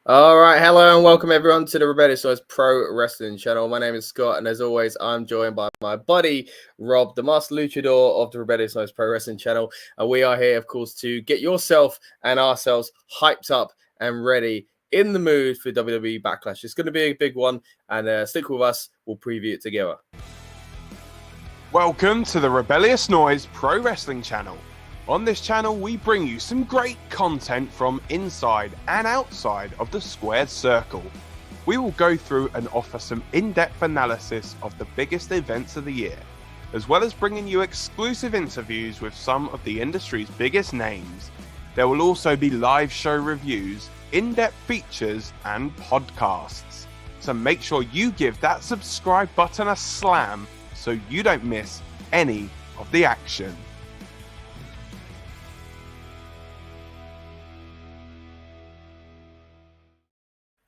All right, hello and welcome everyone to the Rebellious Noise Pro Wrestling channel. My name is Scott, and as always, I'm joined by my buddy Rob, the Master Luchador of the Rebellious Noise Pro Wrestling channel. And we are here, of course, to get yourself and ourselves hyped up and ready in the mood for WWE Backlash. It's going to be a big one, and stick with us. We'll preview it together. Welcome to the Rebellious Noise Pro Wrestling channel. On this channel, we bring you some great content from inside and outside of the squared circle. We will go through and offer some in-depth analysis of the biggest events of the year, as well as bringing you exclusive interviews with some of the industry's biggest names. There will also be live show reviews, in-depth features, and podcasts. So make sure you give that subscribe button a slam so you don't miss any of the action.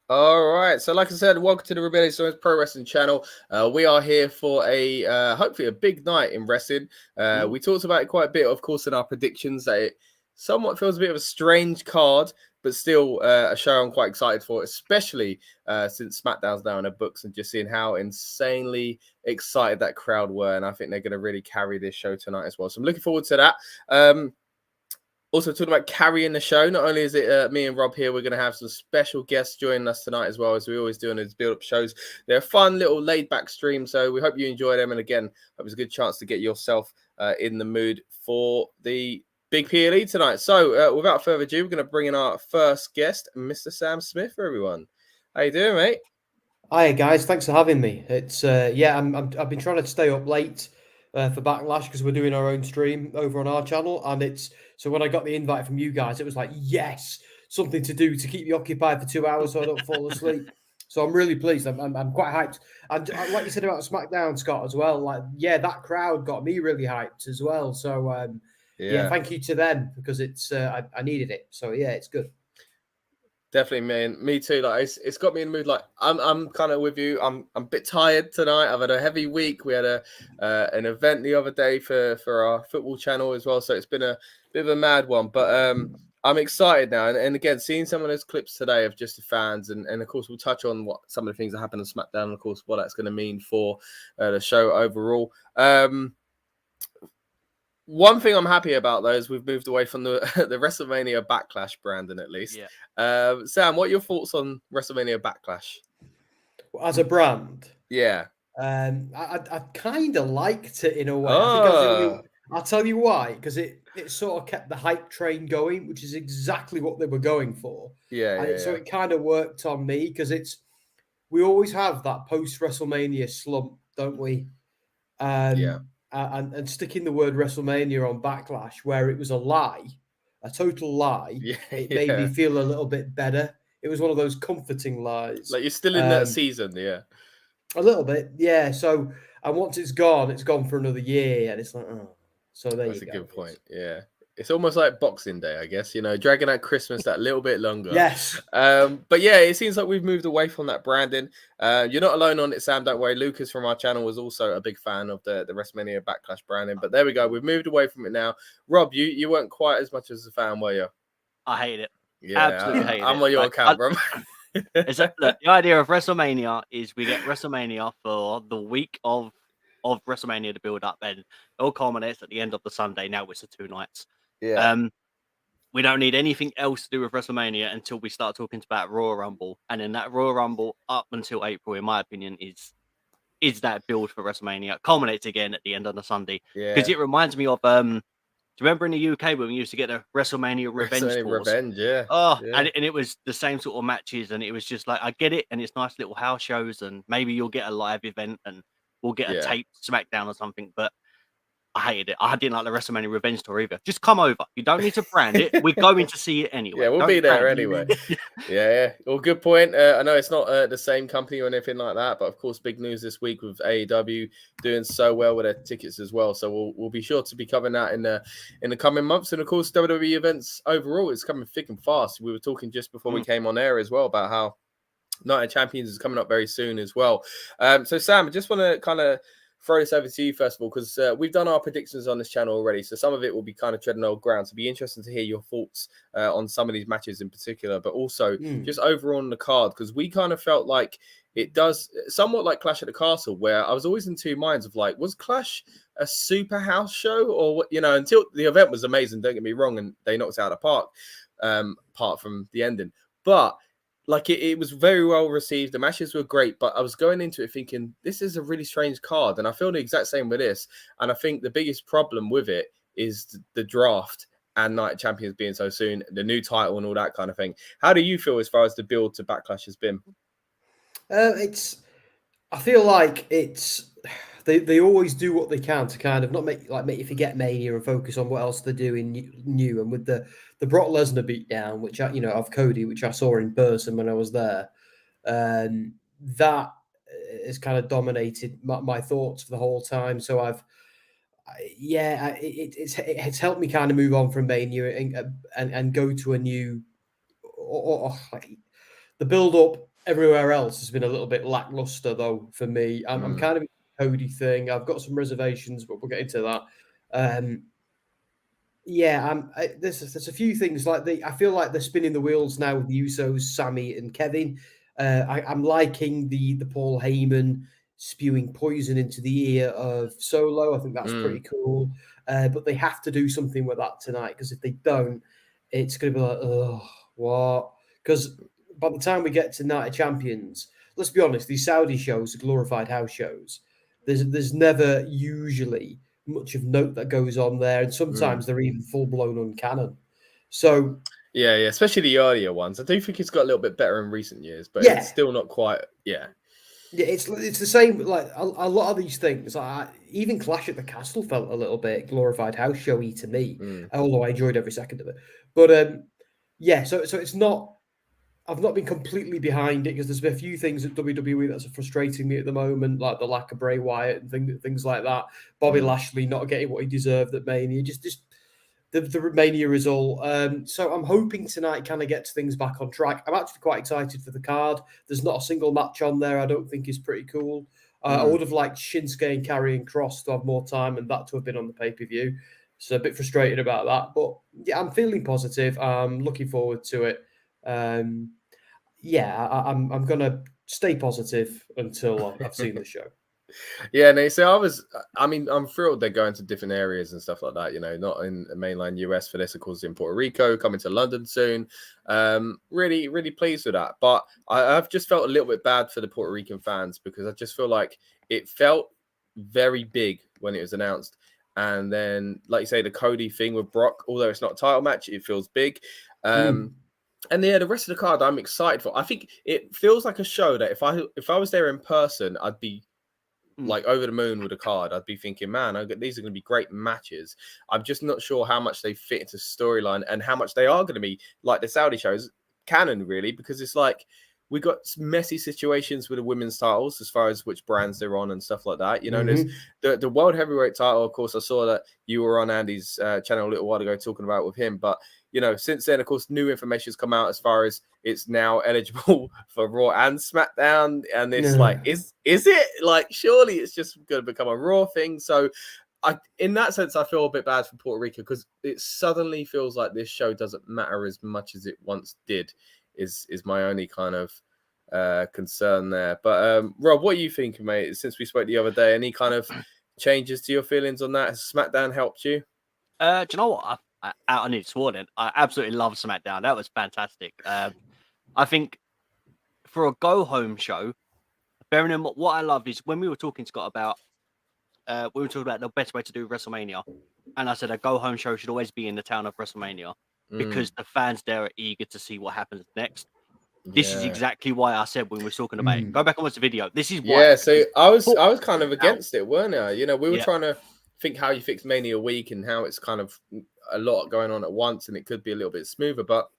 All right, so like I said, welcome to the Rebellious Noise Pro Wrestling channel. We are here for a hopefully a big night in wrestling. We talked about it quite a bit, of course, in our predictions that it somewhat feels a bit of a strange card, but still a show I'm quite excited for, especially since SmackDown's now in the books and just seeing how insanely excited that crowd were. And I think they're going to really carry this show tonight as well. So I'm looking forward to that. Also, talking about carrying the show, not only is it me and Rob here, we're going to have some special guests joining us tonight as well, as we always do in these build-up shows. They're a fun little laid-back stream, so we hope you enjoy them. And again, hope it's a good chance to get yourself in the mood for the big PLE tonight. So, without further ado, we're going to bring in our first guest, Mr. Sam Smith, for everyone. How you doing, mate? Hi guys, thanks for having me. It's I've been trying to stay up late for Backlash because we're doing our own stream over on our channel, and so when I got the invite from you guys, it was like, yes, something to do to keep me occupied for 2 hours so I don't fall asleep. So I'm really pleased. I'm quite hyped, and like you said about SmackDown, Scott, as well. Like, yeah, that crowd got me really hyped as well. So yeah, thank you to them because it's I needed it. So yeah, it's good. Definitely, man. Me too. Like it's got me in the mood. Like I'm kind of with you. I'm a bit tired tonight. I've had a heavy week. We had an event the other day for our football channel as well. So it's been a bit of a mad one. But I'm excited now. And again, seeing some of those clips today of just the fans, and of course we'll touch on what some of the things that happened on SmackDown, and of course what that's going to mean for the show overall. One thing I'm happy about, though, is we've moved away from the WrestleMania Backlash branding, at least. Yeah. Sam, what are your thoughts on WrestleMania Backlash? As a brand? Yeah. I kind of liked it in a way. Oh. I'll tell you why, because it sort of kept the hype train going, which is exactly what they were going for. Yeah. So it kind of worked on me, because we always have that post-WrestleMania slump, don't we? Yeah. And sticking the word WrestleMania on Backlash, where it was a lie, a total lie, it made me feel a little bit better. It was one of those comforting lies. Like you're still in that season, yeah. A little bit, yeah. So, and once it's gone for another year, and it's like, oh. So there That's you go. That's a good point, yeah. It's almost like Boxing Day, I guess, dragging out Christmas that little bit longer. Yes. But yeah, it seems like we've moved away from that branding. You're not alone on it, Sam. Don't worry. Lucas from our channel was also a big fan of the WrestleMania Backlash branding. But there we go. We've moved away from it now. Rob, you weren't quite as much as a fan, were you? I hate it. Yeah, absolutely hate it. I'm on your account, bro. Look, the idea of WrestleMania is we get WrestleMania for the week of WrestleMania to build up, and it all culminates at the end of the Sunday. Now it's the 2 nights. Yeah. We don't need anything else to do with WrestleMania until we start talking about Royal Rumble, and then that Royal Rumble up until April, in my opinion, is that build for WrestleMania. Culminates again at the end of the Sunday, because it reminds me of do you remember in the UK when we used to get the WrestleMania Revenge tours? And it was the same sort of matches, and it was just like, I get it, and it's nice little house shows, and maybe you'll get a live event, and we'll get a taped SmackDown or something, but I hated it. I didn't like the WrestleMania Revenge tour either. Just come over. You don't need to brand it. We're going to see it anyway. Yeah, we'll be there anyway. Yeah. Well, good point. I know it's not the same company or anything like that, but of course, big news this week with AEW doing so well with their tickets as well. So we'll be sure to be covering that in the coming months. And of course, WWE events overall is coming thick and fast. We were talking just before we came on air as well about how Night of Champions is coming up very soon as well. So Sam, I just want to kind of throw this over to you first of all, because we've done our predictions on this channel already, so some of it will be kind of treading old ground. So it'll be interesting to hear your thoughts on some of these matches in particular, but also just overall on the card, because we kind of felt like it does somewhat like Clash at the Castle, where I was always in two minds of like, was Clash a super house show, or what? You know, until the event was amazing, don't get me wrong, and they knocked it out of the park, apart from the ending, but like it was very well received. The matches were great, but I was going into it thinking this is a really strange card, and I feel the exact same with this. And I think the biggest problem with it is the draft and Night of Champions being so soon, the new title and all that kind of thing. How do you feel as far as the build to Backlash has been? I feel like they always do what they can to kind of not make you forget Mania and focus on what else they're doing new. And with the Brock Lesnar beatdown, which of Cody, which I saw in person when I was there, that has kind of dominated my thoughts for the whole time. So it's helped me kind of move on from Mania and go to a new. The build up everywhere else has been a little bit lackluster, though, for me. I'm kind of a Cody thing. I've got some reservations, but we'll get into that. There's a few things like I feel like they're spinning the wheels now with the Usos, Sami and Kevin. I'm liking the Paul Heyman spewing poison into the ear of Solo. I think that's pretty cool. But they have to do something with that tonight, because if they don't, it's going to be like, oh, what? Because by the time we get to Night of Champions, let's be honest, these Saudi shows are glorified house shows. There's never usually much of note that goes on there, and sometimes they're even full-blown uncanon. So yeah, especially the earlier ones. I do think it's got a little bit better in recent years, but it's still not quite. Yeah, it's the same. Like a lot of these things, even Clash at the Castle felt a little bit glorified house showy to me, although I enjoyed every second of it. But so it's not. I've not been completely behind it, because there's been a few things at WWE that's frustrating me at the moment, like the lack of Bray Wyatt and things like that. Bobby Lashley not getting what he deserved at Mania, just the Mania result. So I'm hoping tonight kind of gets things back on track. I'm actually quite excited for the card. There's not a single match on there I don't think is pretty cool. I would have liked Shinsuke and Karrion Kross to have more time and that to have been on the pay-per-view. So a bit frustrated about that. But yeah, I'm feeling positive. I'm looking forward to it. I'm going to stay positive until I've seen the show. Yeah, no, so I'm thrilled they're going to different areas and stuff like that, not in the mainland US for this, of course, in Puerto Rico, coming to London soon. Really, really pleased with that. But I've just felt a little bit bad for the Puerto Rican fans, because I just feel like it felt very big when it was announced. And then, like you say, the Cody thing with Brock, although it's not a title match, it feels big. And yeah, the rest of the card I'm excited for. I think it feels like a show that if I was there in person, I'd be like over the moon with the card. I'd be thinking, man, these are going to be great matches. I'm just not sure how much they fit into storyline and how much they are going to be like the Saudi shows canon, really, because it's like we got messy situations with the women's titles as far as which brands they're on and stuff like that. There's the World Heavyweight title. Of course, I saw that you were on Andy's channel a little while ago talking about with him, but since then, of course, new information has come out as far as it's now eligible for Raw and SmackDown. And it's like, is it? Like, surely it's just going to become a Raw thing. So in that sense, I feel a bit bad for Puerto Rico, because it suddenly feels like this show doesn't matter as much as it once did, is my only kind of concern there. But Rob, what are you thinking, mate? Since we spoke the other day, any kind of changes to your feelings on that? Has SmackDown helped you? Do you know what? I need to sworn in. I absolutely love SmackDown. That was fantastic. I think for a go home show, bearing in mind, what I loved is when we were talking, Scott, about the best way to do WrestleMania, and I said a go home show should always be in the town of WrestleMania, because the fans there are eager to see what happens next. This is exactly why I said when we were talking about it. Go back and watch the video. This is why. Yeah, so I was kind of against it, weren't I? We were trying to think how you fix Mania week and how it's kind of a lot going on at once and it could be a little bit smoother. But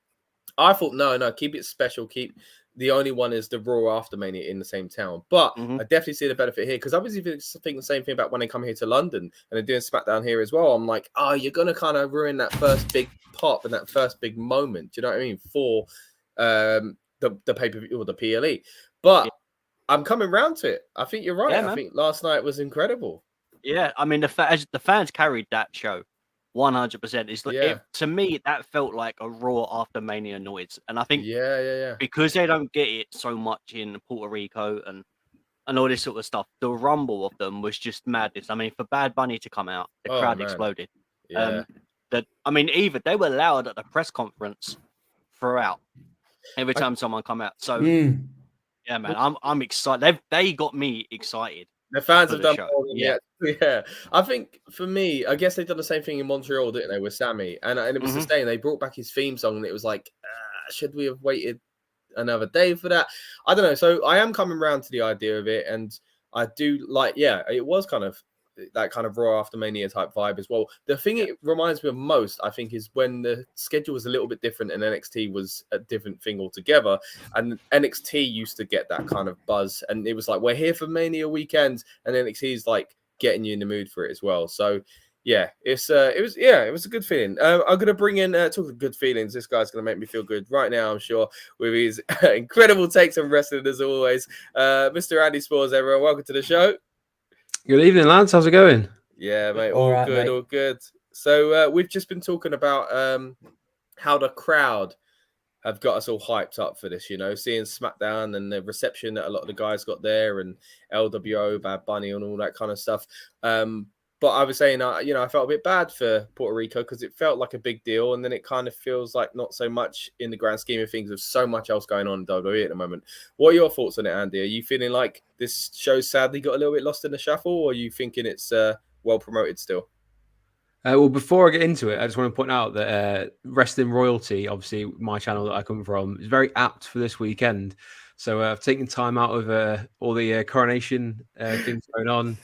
I thought, no, keep it special. Keep the only one is the Raw after Mania in the same town. But I definitely see the benefit here, because I was even thinking the same thing about when they come here to London and they're doing SmackDown here as well. I'm like, you're going to kind of ruin that first big pop and that first big moment. Do you know what I mean? For the pay-per-view or the PLE. But I'm coming round to it. I think you're right. Yeah, I man. think last night was incredible. Yeah, I mean the fans carried that show 100%. It's like Yeah. to me that felt like a Raw after Mania noise, and I think Yeah. because they don't get it so much in Puerto Rico and all this sort of stuff, the rumble of them was just madness. I mean, for Bad Bunny to come out, the Oh, crowd man. exploded. Yeah. Even they were loud at the press conference throughout every time someone come out. So yeah, man, I'm excited. They got me excited. The fans have the done show. more than yeah. I think for me, I guess they've done the same thing in Montreal, didn't they, with Sami? And it was the same. They brought back his theme song, and it was like, should we have waited another day for that? I don't know. So I am coming around to the idea of it, and I do like, it was kind of that kind of Raw after Mania type vibe as well. The thing it reminds me of most, I think, is when the schedule was a little bit different and NXT was a different thing altogether. And NXT used to get that kind of buzz, and it was like, we're here for Mania weekend, and NXT is like getting you in the mood for it as well. So yeah, it was a good feeling. I'm gonna bring in talking of good feelings. This guy's gonna make me feel good right now, I'm sure, with his incredible takes on wrestling as always. Mr. Andy Spores, everyone, welcome to the show. Good evening, lads. How's it going? Yeah, mate. All All right, good, mate. all good. So we've just been talking about how the crowd have got us all hyped up for this, seeing SmackDown and the reception that a lot of the guys got there, and LWO, Bad Bunny, and all that kind of stuff. But I was saying, I felt a bit bad for Puerto Rico because it felt like a big deal, and then it kind of feels like not so much in the grand scheme of things. There's so much else going on in WWE at the moment. What are your thoughts on it, Andy? Are you feeling like this show sadly got a little bit lost in the shuffle, or are you thinking it's well promoted still? Well, before I get into it, I just want to point out that Wrestling Royalty, obviously my channel that I come from, is very apt for this weekend. So I've taken time out of all the coronation things going on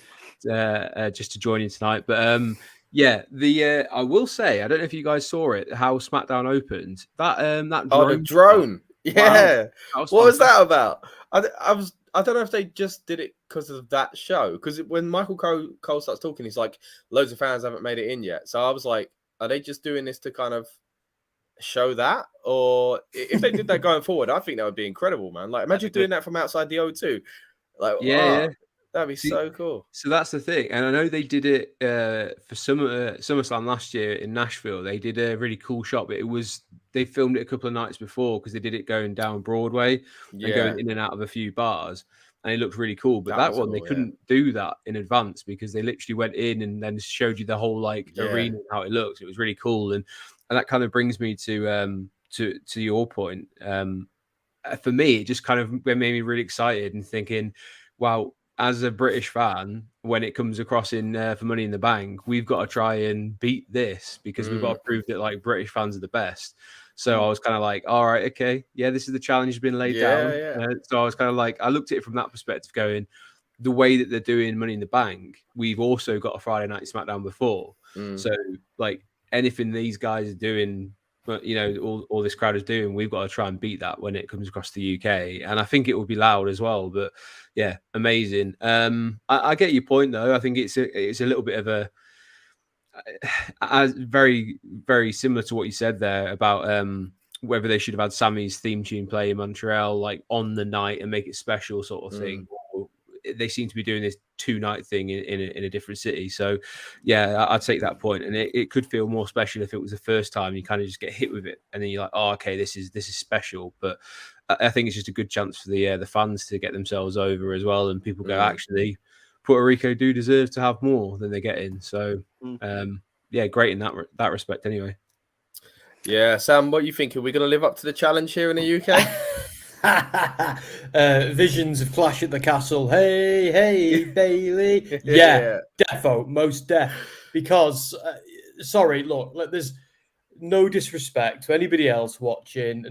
just to join you tonight. But I will say, I don't know if you guys saw it, how SmackDown opened. That drone. Oh, the drone. Yeah. Wow. What was that about? I don't know if they just did it because of that show. Because when Michael Cole starts talking, he's like, loads of fans haven't made it in yet. So I was like, are they just doing this to kind of show that? Or if they did that going forward, I think that would be incredible, man. Like, imagine doing that from outside the O2. Like, yeah. That'd be so cool. So that's the thing. And I know they did it for SummerSlam last year in Nashville. They did a really cool shot, but they filmed it a couple of nights before because they did it going down Broadway and going in and out of a few bars. And it looked really cool. But that one, cool, they couldn't do that in advance because they literally went in and then showed you the whole arena and how it looks. It was really cool. And that kind of brings me to your point. For me, it just kind of made me really excited and thinking, wow, as a British fan, when it comes across in for Money in the Bank, we've got to try and beat this because we've got to prove that British fans are the best. So I was kind of like, all right, okay, yeah, this is the challenge has been laid down. Yeah. So I was kind of like, I looked at it from that perspective, going, the way that they're doing Money in the Bank, we've also got a Friday Night SmackDown before. So anything these guys are doing, but all this crowd is doing, we've got to try and beat that when it comes across the UK, and I think it will be loud as well. But yeah, amazing. I get your point though. I think it's a little bit of very, very similar to what you said there about whether they should have had Sami's theme tune play in Montreal on the night and make it special sort of thing. Or they seem to be doing this 2-night thing in a different city. So yeah, I'd take that point. And it could feel more special if it was the first time you kind of just get hit with it and then you're like, oh, okay, this is special. But I think it's just a good chance for the fans to get themselves over as well. And people go, actually, Puerto Rico do deserve to have more than they're getting. So yeah, great in that respect anyway. Yeah, Sam, what are you thinking? Are we going to live up to the challenge here in the UK? Visions of Clash at the Castle. Hey, Bailey. Yeah, defo, most def. Because, sorry, look, there's no disrespect to anybody else watching.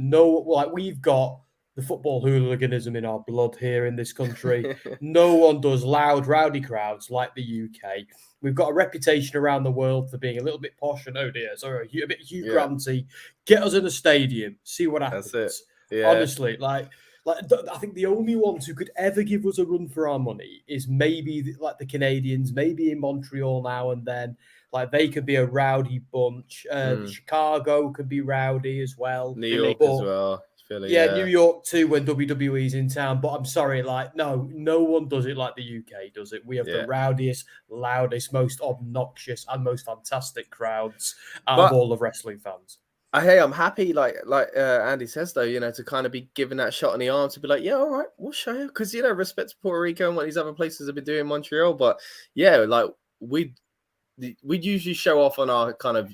We've got the football hooliganism in our blood here in this country. No one does loud, rowdy crowds like the UK. We've got a reputation around the world for being a little bit posh and, a bit Hugh Granty. Get us in a stadium, see what happens. That's it. Yeah. Honestly, I think the only ones who could ever give us a run for our money is maybe the Canadians, maybe in Montreal now and then. Like they could be a rowdy bunch. Chicago could be rowdy as well. New York as well. Philly, yeah, New York too when WWE's in town. But I'm sorry, like no one does it like the UK does it. We have the rowdiest, loudest, most obnoxious, and most fantastic crowds out of all of wrestling fans. Hey, I'm happy, like Andy says, though, to kind of be given that shot in the arm to be like, yeah, all right, we'll show you. Because, respect to Puerto Rico and what these other places have been doing in Montreal. But, yeah, like, we'd usually show off on our kind of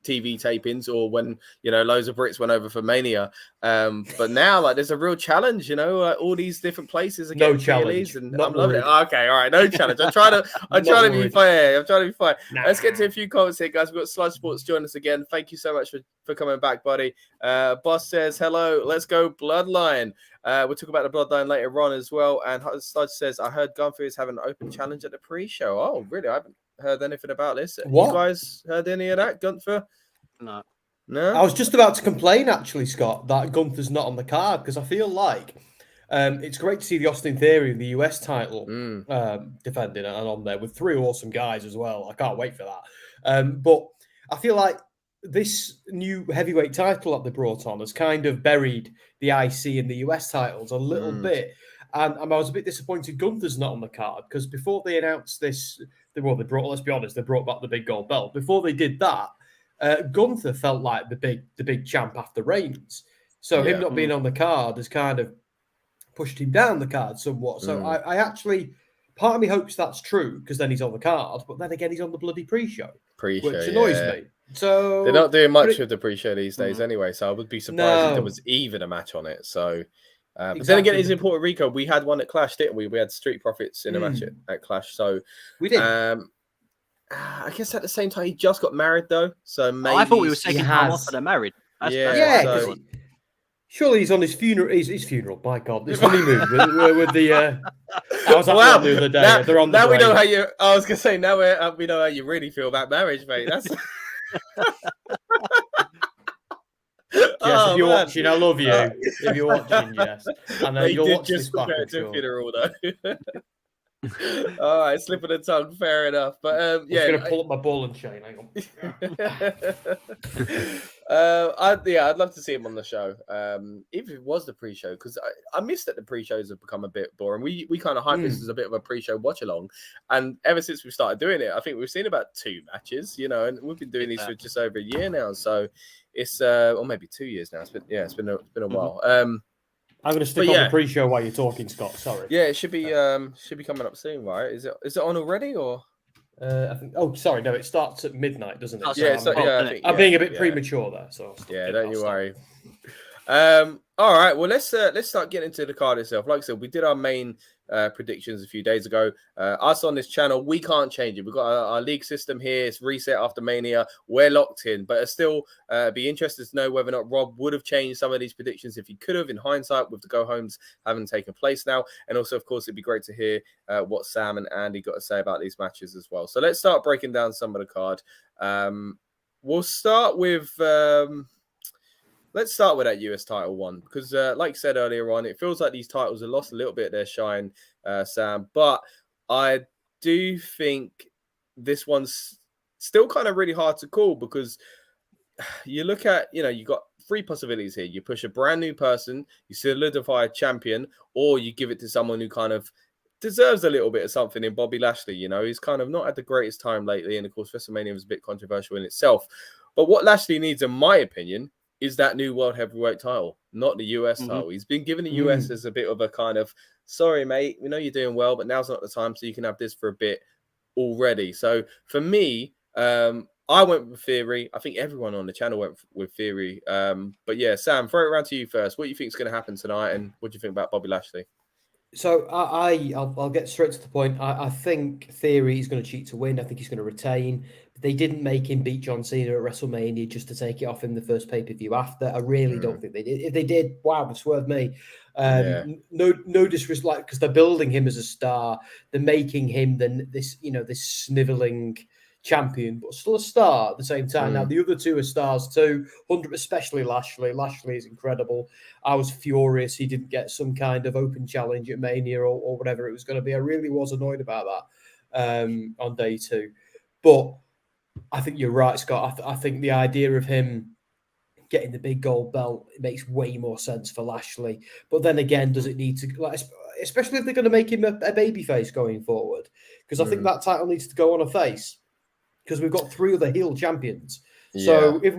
TV tapings or when, loads of Brits went over for Mania. But now, like, there's a real challenge, like, all these different places are getting challenge. And I'm loving it. Okay, all right, no challenge. I'm trying to be fair. I'm trying to be fair. Let's get to a few comments here, guys. We've got Sludge Sports joining us again. Thank you so much for coming back, buddy. Boss says, hello, let's go Bloodline. We'll talk about the Bloodline later on as well. And Sludge says, I heard Gunther is having an open challenge at the pre-show. Oh, really? I haven't heard anything about this. What? You guys heard any of that, Gunther? No. I was just about to complain, actually, Scott, that Gunther's not on the card because I feel like it's great to see the Austin Theory in the US title defending and on there with 3 awesome guys as well. I can't wait for that. But I feel like this new heavyweight title that they brought on has kind of buried the IC and the US titles a little bit. And I was a bit disappointed Gunther's not on the card because before they announced this, let's be honest, they brought back the big gold belt. Before they did that, Gunther felt like the big champ after Reigns. So him not being on the card has kind of pushed him down the card somewhat. So I actually, part of me hopes that's true because then he's on the card, but then again, he's on the bloody pre-show. Which annoys me. So they're not doing much with the pre-show these days anyway, so I would be surprised if there was even a match on it. So but then again, it's in Puerto Rico. We had one at Clash, didn't we? We had Street Profits in a match at Clash. So we did. I guess at the same time, he just got married though. So maybe I thought we were taking time off for the married. Surely he's on his funeral. His funeral, by God, his honeymoon with the. I was at the other day. They're on the now we know how you. I was gonna say now we know how you really feel about marriage, mate. That's. Jess, if you're watching, I love you. If you're watching, Jess, and you'll watch this back. To funeral though. All right, slip of the tongue, fair enough. But I'm just gonna pull up my ball and chain. Hang on. I'd love to see him on the show. Even if it was the pre-show, because I missed that the pre-shows have become a bit boring. We kind of hype this as a bit of a pre-show watch along, and ever since we started doing it, I think we've seen about 2 matches. And we've been doing these for just over a year now. So it's or maybe 2 years now. It's been a while. I'm going to stick on the pre-show while you're talking, Scott. Sorry. Yeah, it should be coming up soon, right? Is it on already or? I think. Oh, sorry. No, it starts at midnight, doesn't it? Oh, I'm being a bit premature there. So don't you worry. All right. Well, let's start getting into the card itself. Like I said, we did our main predictions a few days ago. Us on this channel, we can't change it. We've got our league system here. It's reset after Mania. We're locked in, but it's still be interested to know whether or not Rob would have changed some of these predictions if he could have in hindsight with the go-homes having taken place now. And also, of course, it'd be great to hear what Sam and Andy got to say about these matches as well. So let's start breaking down some of the card. We'll start with... Let's start with that US title one, because like I said earlier on, it feels like these titles have lost a little bit of their shine, Sam. But I do think this one's still kind of really hard to call because you look at, you've got 3 possibilities here. You push a brand new person, you solidify a champion, or you give it to someone who kind of deserves a little bit of something in Bobby Lashley. He's kind of not had the greatest time lately. And of course, WrestleMania was a bit controversial in itself. But what Lashley needs, in my opinion, is that new World Heavyweight title, not the US title. He's been given the US as a bit of a kind of, sorry, mate, we know you're doing well, but now's not the time, so you can have this for a bit already. So for me, I went with Theory. I think everyone on the channel went with Theory. But yeah, Sam, throw it around to you first. What do you think is going to happen tonight, and what do you think about Bobby Lashley? So I'll get straight to the point. I think Theory is going to cheat to win. I think he's going to retain. They didn't make him beat John Cena at WrestleMania just to take it off in the first pay-per-view after. I really don't think they did. If they did, wow, they swerved me. No disrespect, because they're building him as a star. They're making him this sniveling champion, but still a star at the same time. Now, the other 2 are stars too, 100, especially Lashley. Lashley is incredible. I was furious he didn't get some kind of open challenge at Mania or whatever it was going to be. I really was annoyed about that on day 2. But I think you're right, Scott. I think the idea of him getting the big gold belt, it makes way more sense for Lashley. But then again, does it need to, like, especially if they're going to make him a baby face going forward? Because I think that title needs to go on a face, because we've got 3 other heel champions. So if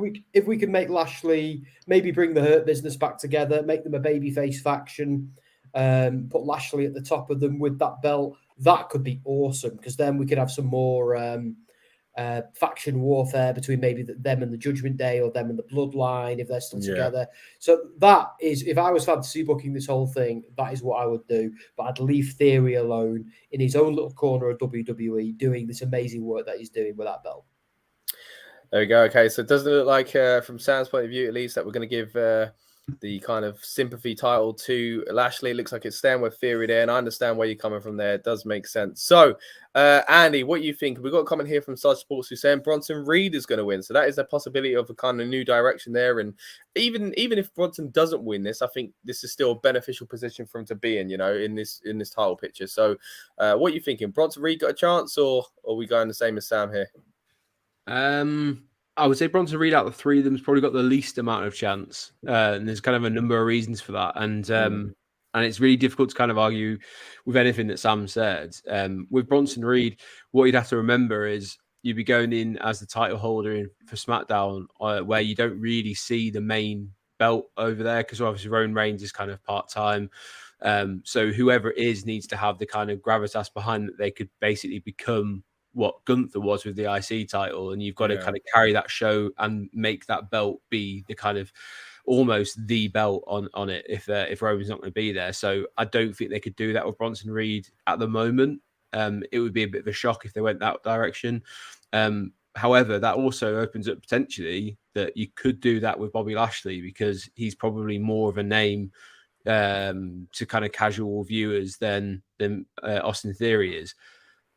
we can make Lashley, maybe bring the Hurt Business back together, make them a babyface faction, put Lashley at the top of them with that belt, that could be awesome, because then we could have some more faction warfare between maybe them and the Judgment Day, or them and the Bloodline if they're still together. So that is, if I was fantasy booking this whole thing, that is what I would do. But I'd leave Theory alone in his own little corner of WWE doing this amazing work that he's doing with that belt. There we go. Okay, so it doesn't look like, from Sam's point of view at least, that we're going to give the kind of sympathy title to Lashley. It looks like it's staying with Theory there, and I understand where you're coming from there. It does make sense. So, Andy, what do you think? We've got a comment here from Sarge Sports who's saying Bronson Reed is going to win. So that is a possibility of a kind of new direction there. And even if Bronson doesn't win this, I think this is still a beneficial position for him to be in, in this title picture. So what are you thinking? Bronson Reed got a chance, or are we going the same as Sam here? I would say Bronson Reed out of the 3 of them has probably got the least amount of chance, and there's kind of a number of reasons for that. And it's really difficult to kind of argue with anything that Sam said. With Bronson Reed, what you'd have to remember is you'd be going in as the title holder for SmackDown, where you don't really see the main belt over there, because obviously Roman Reigns is kind of part-time. So whoever it is needs to have the kind of gravitas behind that they could basically become what Gunther was with the IC title, and you've got to kind of carry that show and make that belt be the kind of almost the belt on it if Roman's not going to be there. So I don't think they could do that with Bronson Reed at the moment. It would be a bit of a shock if they went that direction. However, that also opens up potentially that you could do that with Bobby Lashley, because he's probably more of a name to kind of casual viewers than Austin Theory is.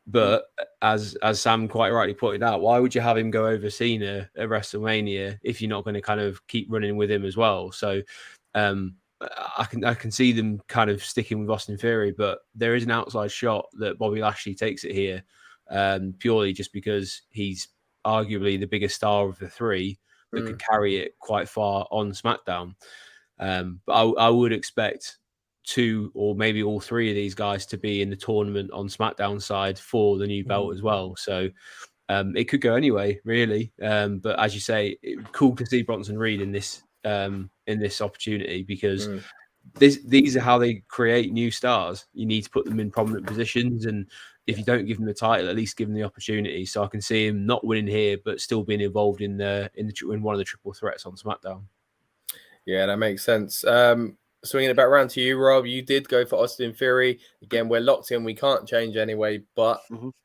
But as Sam quite rightly pointed out, why would you have him go over Cena at WrestleMania if you're not going to kind of keep running with him as well? So I can see them kind of sticking with Austin Theory, but there is an outside shot that Bobby Lashley takes it here, purely just because he's arguably the biggest star of the 3 that could carry it quite far on SmackDown. But I would expect 2 or maybe all 3 of these guys to be in the tournament on SmackDown side for the new belt as well. So it could go anyway, really. But as you say, cool to see Bronson Reed in this opportunity, because these are how they create new stars. You need to put them in prominent positions, and if you don't give them the title, at least give them the opportunity. So I can see him not winning here, but still being involved in one of the triple threats on SmackDown. Yeah, that makes sense. Swinging it back around to you, Rob. You did go for Austin Theory. Again, we're locked in. We can't change anyway. But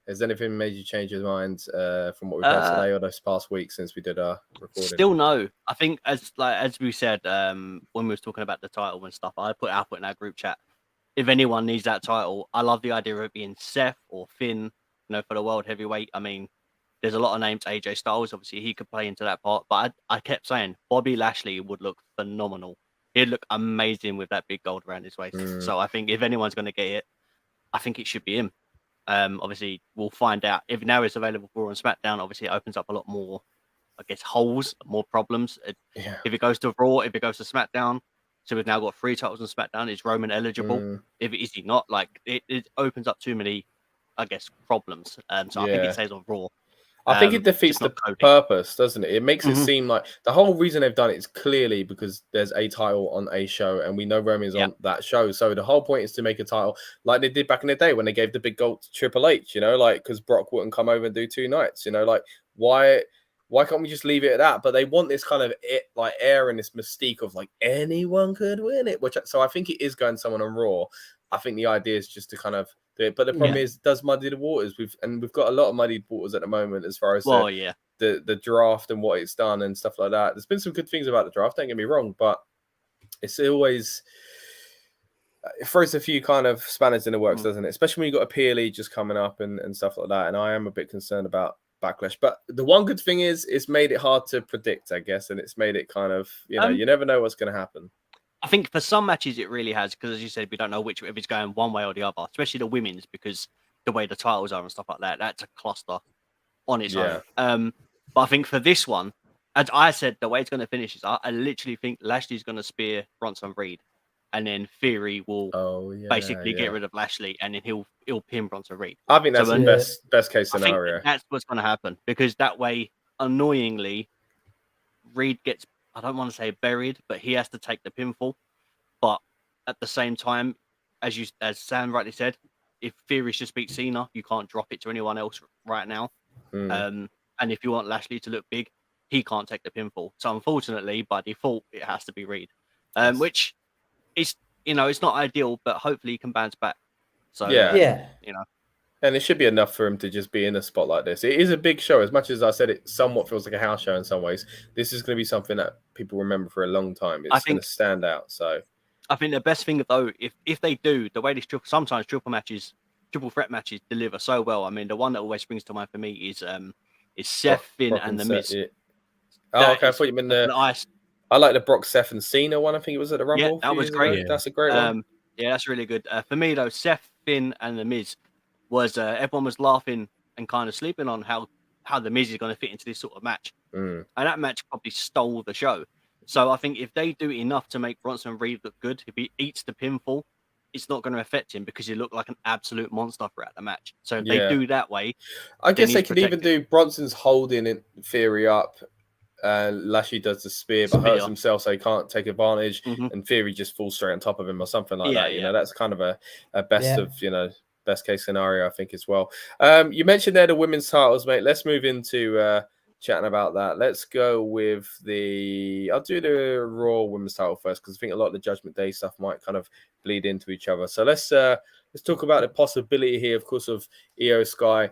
has anything made you change your mind from what we've heard today or this past week since we did our recording? Still no. I think as we said when we was talking about the title and stuff, I put in our group chat. If anyone needs that title, I love the idea of it being Seth or Finn, for the world heavyweight. I mean, there's a lot of names. AJ Styles, obviously, he could play into that part. But I kept saying Bobby Lashley would look phenomenal. He'd look amazing with that big gold around his waist. So I think if anyone's going to get it, I think it should be him. Obviously, we'll find out. If now it's available for Raw and SmackDown, obviously it opens up a lot more, I guess, holes, more problems. If it goes to Raw, if it goes to SmackDown, so we've now got 3 titles on SmackDown. Is Roman eligible? Is he not? Like, it opens up too many, I guess, problems. So I think it stays on Raw. I think it defeats the purpose, doesn't it? It makes it seem like the whole reason they've done it is clearly because there's a title on a show, and we know Roman's on that show. So the whole point is to make a title like they did back in the day when they gave the big gold to Triple H, like because Brock wouldn't come over and do 2 nights, like why can't we just leave it at that? But they want this kind of air and this mystique of like anyone could win it, so I think it is going someone on Raw. I think the idea is just to kind of do it, but the problem is it does muddy the waters. We've got a lot of muddied waters at the moment as far as the draft and what it's done and stuff like that. There's been some good things about the draft, don't get me wrong, but it's always it throws a few kind of spanners in the works, doesn't it? Especially when you've got a PLE just coming up and stuff like that. And I am a bit concerned about Backlash, but the one good thing is it's made it hard to predict, I guess, and it's made it kind of you never know what's going to happen. I think for some matches it really has, because as you said, we don't know if it's going one way or the other, especially the women's, because the way the titles are and stuff like that, that's a cluster on its own. But I think for this one, as I said, the way it's going to finish is I literally think Lashley's going to spear Bronson Reed, and then Theory will basically get rid of Lashley, and then he'll pin Bronson Reed. I think that's the best case scenario. I think that's what's going to happen, because that way, annoyingly, Reed gets, I don't want to say buried, but he has to take the pinfall. But at the same time, as Sam rightly said, if Theory just beats Cena, you can't drop it to anyone else right now. And if you want Lashley to look big, he can't take the pinfall. So unfortunately, by default, it has to be Reed, which is, it's not ideal, but hopefully he can bounce back. So and it should be enough for him to just be in a spot like this. It is a big show. As much as I said, it somewhat feels like a house show in some ways. This is going to be something that people remember for a long time. It's going to stand out. So I think the best thing, though, if they do, the way these sometimes triple threat matches deliver so well. I mean, the one that always springs to mind for me is Seth, Finn, and The Miz. Yeah. Oh, okay. I thought you meant I like the Brock, Seth, and Cena one. I think it was at the Rumble. Yeah, that was great. That's a great one. Yeah, that's really good. For me, though, Seth, Finn, and The Miz was everyone was laughing and kind of sleeping on how The Miz is going to fit into this sort of match. And that match probably stole the show. So I think if they do enough to make Bronson Reed look good, if he eats the pinfall, it's not going to affect him because he looked like an absolute monster throughout the match. So if they do that way, I guess they could even do Bronson's holding in Theory up. Lashley does the spear, but hurts himself, so he can't take advantage. And Theory just falls straight on top of him or something like that. You know, that's kind of a best of best case scenario, I think, as well. You mentioned there the women's titles, mate. Let's move into chatting about that. Let's go with I'll do the Raw women's title first, because I think a lot of the Judgment Day stuff might kind of bleed into each other. So let's talk about the possibility here, of course, of Io Sky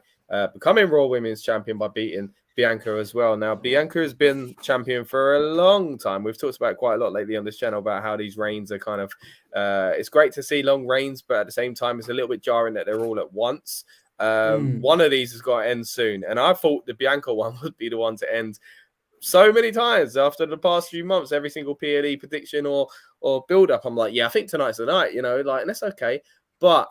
becoming Raw Women's Champion by beating Bianca as well. Now, Bianca has been champion for a long time. We've talked about it quite a lot lately on this channel about how these reigns are kind of it's great to see long reigns, but at the same time, it's a little bit jarring that they're all at once. One of these has got to end soon, and I thought the Bianca one would be the one to end so many times after the past few months. Every single PLE prediction or build up, I'm like, I think tonight's the night, and that's okay. But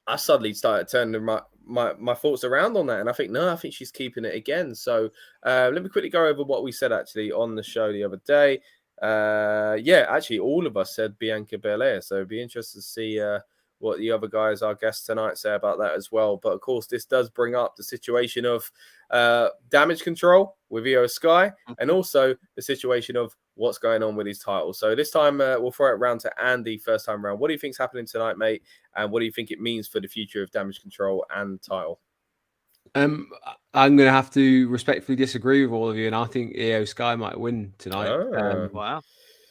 I suddenly started turning my thoughts around on that, and I think she's keeping it again. So let me quickly go over what we said actually on the show the other day. Actually, all of us said Bianca Belair, so it'd be interesting to see what the other guys, our guests tonight, say about that as well. But of course, this does bring up the situation of damage control with Io Sky, and also the situation of what's going on with his title. So this time we'll throw it round to Andy first time round. What do you think's happening tonight, mate? And what do you think it means for the future of damage control and title? I'm going to have to respectfully disagree with all of you, and I think Io Sky might win tonight. Wow.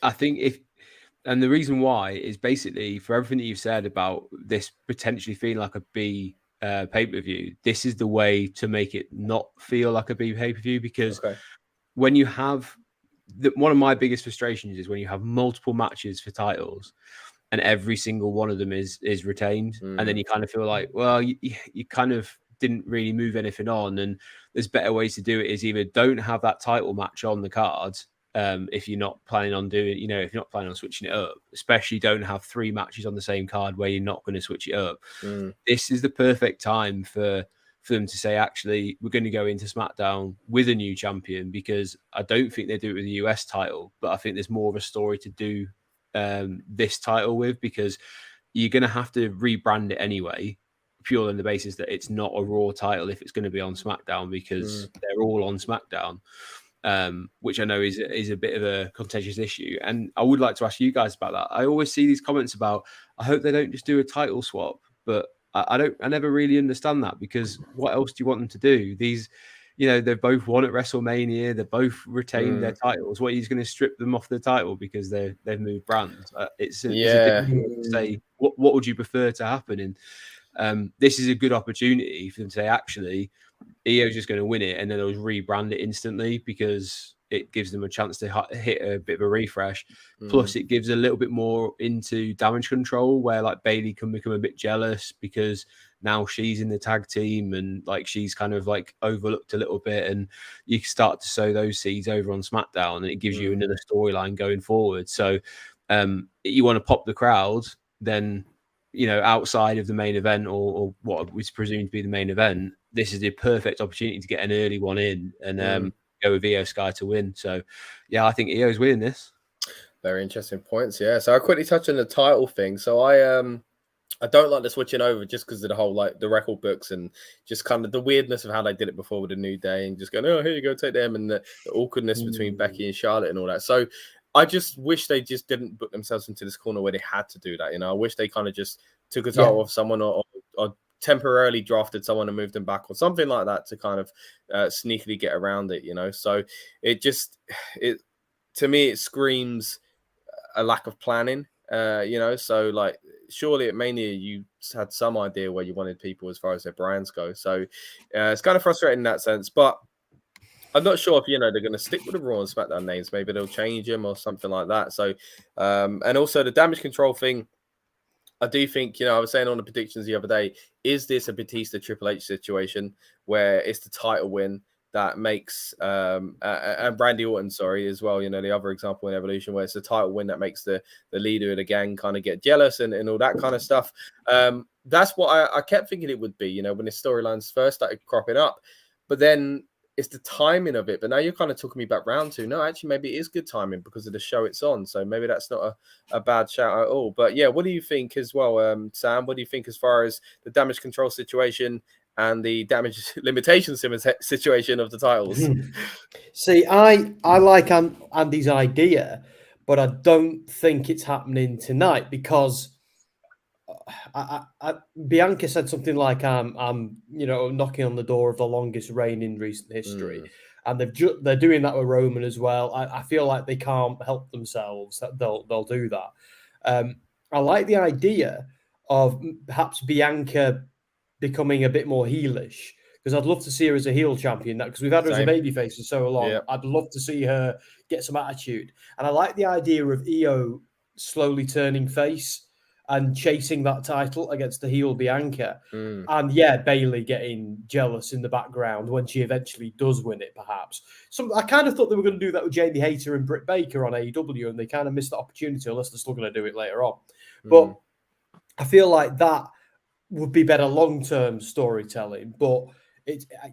I think and the reason why is basically for everything that you've said about this potentially feeling like a B pay-per-view, this is the way to make it not feel like a B pay-per-view, because when you have one of my biggest frustrations is when you have multiple matches for titles and every single one of them is retained, and then you kind of feel like, well, you kind of didn't really move anything on, and there's better ways to do it. Is either don't have that title match on the cards. If you're not planning on doing, if you're not planning on switching it up, especially don't have 3 matches on the same card where you're not going to switch it up. This is the perfect time for them to say, actually, we're going to go into SmackDown with a new champion, because I don't think they do it with the US title, but I think there's more of a story to do this title with, because you're going to have to rebrand it anyway, purely on the basis that it's not a Raw title if it's going to be on SmackDown, because they're all on SmackDown. Which I know is a bit of a contentious issue. And I would like to ask you guys about that. I always see these comments about, I hope they don't just do a title swap, but I never really understand that, because what else do you want them to do? These, they've both won at WrestleMania, they both retained their titles. What, he's going to strip them off the title because they've moved brands? It's a difficult to say, what would you prefer to happen? And this is a good opportunity for them to say, actually, Io's just going to win it, and then they'll rebrand it instantly, because it gives them a chance to hit a bit of a refresh. Plus, it gives a little bit more into damage control, where like Bayley can become a bit jealous because now she's in the tag team and like she's kind of like overlooked a little bit, and you can start to sow those seeds over on SmackDown, and it gives you another storyline going forward. So you want to pop the crowd, then outside of the main event or what was presumed to be the main event, this is the perfect opportunity to get an early one in and go with Io Sky to win. So, yeah, I think Io's winning this. Very interesting points. Yeah. So I'll quickly touch on the title thing. So I don't like the switching over just because of the whole like the record books and just kind of the weirdness of how they did it before with the New Day and just going, oh, here you go, take them, and the awkwardness between Becky and Charlotte and all that. So I just wish they just didn't put themselves into this corner where they had to do that. You know, I wish they kind of just took a title off someone or temporarily drafted someone and moved them back or something like that to kind of sneakily get around it. You know, so to me it screams a lack of planning. You know, so like surely at Mania you had some idea where you wanted people as far as their brands go. So it's kind of frustrating in that sense, but I'm not sure if, you know, they're going to stick with the Raw and SmackDown names. Maybe they'll change them or something like that. So, and also the damage control thing, I do think, you know, I was saying on the predictions the other day, is this a Batista Triple H situation where it's the title win that makes and Randy Orton, sorry, as well, you know, the other example in Evolution where it's the title win that makes the leader of the gang kind of get jealous and all that kind of stuff. That's what I kept thinking it would be, you know, when the storylines first started cropping up. But then it's the timing of it. But now you're kind of talking me back round to, no, actually, maybe it is good timing because of the show it's on. So maybe that's not a bad shout at all. But yeah, what do you think as well, Sam? What do you think as far as the damage control situation and the damage limitation situation of the titles? See, I like Andy's idea, but I don't think it's happening tonight because Bianca said something like, "I'm, you know, knocking on the door of the longest reign in recent history," and they're doing that with Roman as well. I feel like they can't help themselves; that they'll do that. I like the idea of perhaps Bianca becoming a bit more heelish because I'd love to see her as a heel champion. That because we've had her as a babyface for so long, I'd love to see her get some attitude. And I like the idea of Io slowly turning face and chasing that title against the heel Bianca. And yeah, Bayley getting jealous in the background when she eventually does win it, perhaps. So I kind of thought they were going to do that with Jamie Hayter and Britt Baker on AEW, and they kind of missed the opportunity unless they're still going to do it later on. But I feel like that would be better long-term storytelling. But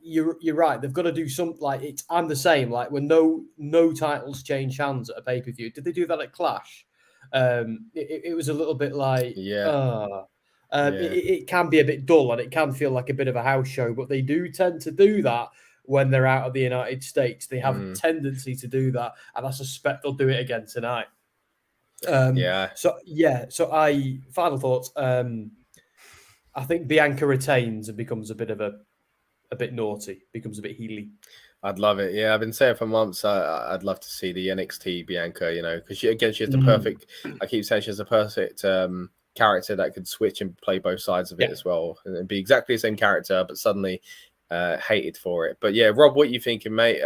you're right. They've got to do something like it. I'm the same. Like when no titles change hands at a pay-per-view. Did they do that at Clash? It was a little bit like, it can be a bit dull and it can feel like a bit of a house show, but they do tend to do that when they're out of the United States. They have a tendency to do that, and I suspect they'll do it again tonight. Final thoughts. I think Bianca retains and becomes a bit naughty, becomes a bit heely. I'd love it. Yeah, I've been saying for months. I'd love to see the NXT Bianca. You know, because she has the perfect. I keep saying she has a perfect character that could switch and play both sides of it as well, and be exactly the same character, but suddenly hated for it. But yeah, Rob, what are you thinking, mate?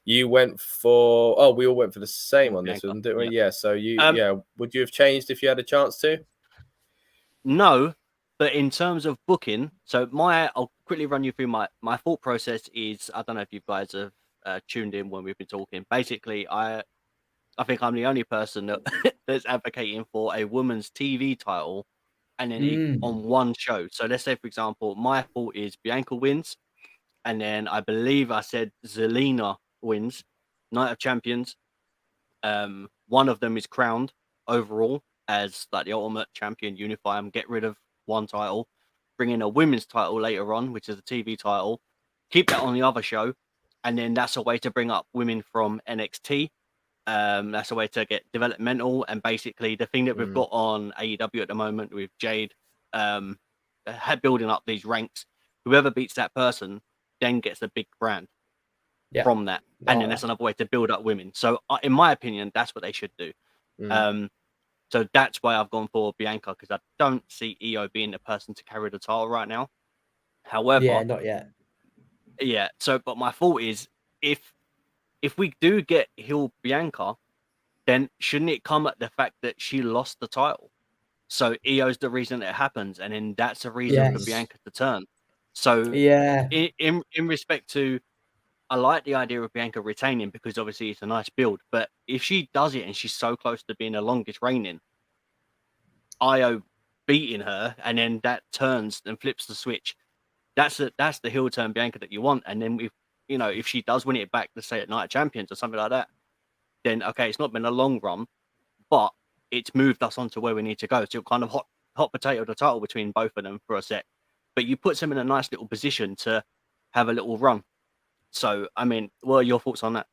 You went for. Oh, we all went for the same on this one, didn't we? Yeah. So would you have changed if you had a chance to? No. But in terms of booking, so I'll quickly run you through my thought process is, I don't know if you guys have tuned in when we've been talking. Basically, I think I'm the only person that's advocating for a women's TV title and then on one show. So let's say, for example, my thought is Bianca wins. And then I believe I said Zelina wins, Night of Champions. One of them is crowned overall as like the ultimate champion, unify them, get rid of one title, bring in a women's title later on, which is a TV title, keep that on the other show, and then that's a way to bring up women from NXT. That's a way to get developmental, and basically the thing that we've got on AEW at the moment with Jade, building up these ranks. Whoever beats that person then gets a big brand from that, and then that's another way to build up women. So, in my opinion, that's what they should do. So that's why I've gone for Bianca, because I don't see Io being the person to carry the title right now. However, not yet. Yeah. So, but my thought is, if we do get heel Bianca, then shouldn't it come at the fact that she lost the title? So Io's the reason it happens, and then that's a reason for Bianca to turn. So in respect to, I like the idea of Bianca retaining because obviously it's a nice build. But if she does it and she's so close to being the longest reigning, Io beating her, and then that turns and flips the switch, That's the heel turn Bianca that you want. And then if she does win it back, let's say at Night of Champions or something like that, then okay, it's not been a long run, but it's moved us on to where we need to go. So kind of hot potato the title between both of them for a sec. But you put them in a nice little position to have a little run. So I mean, what are your thoughts on that?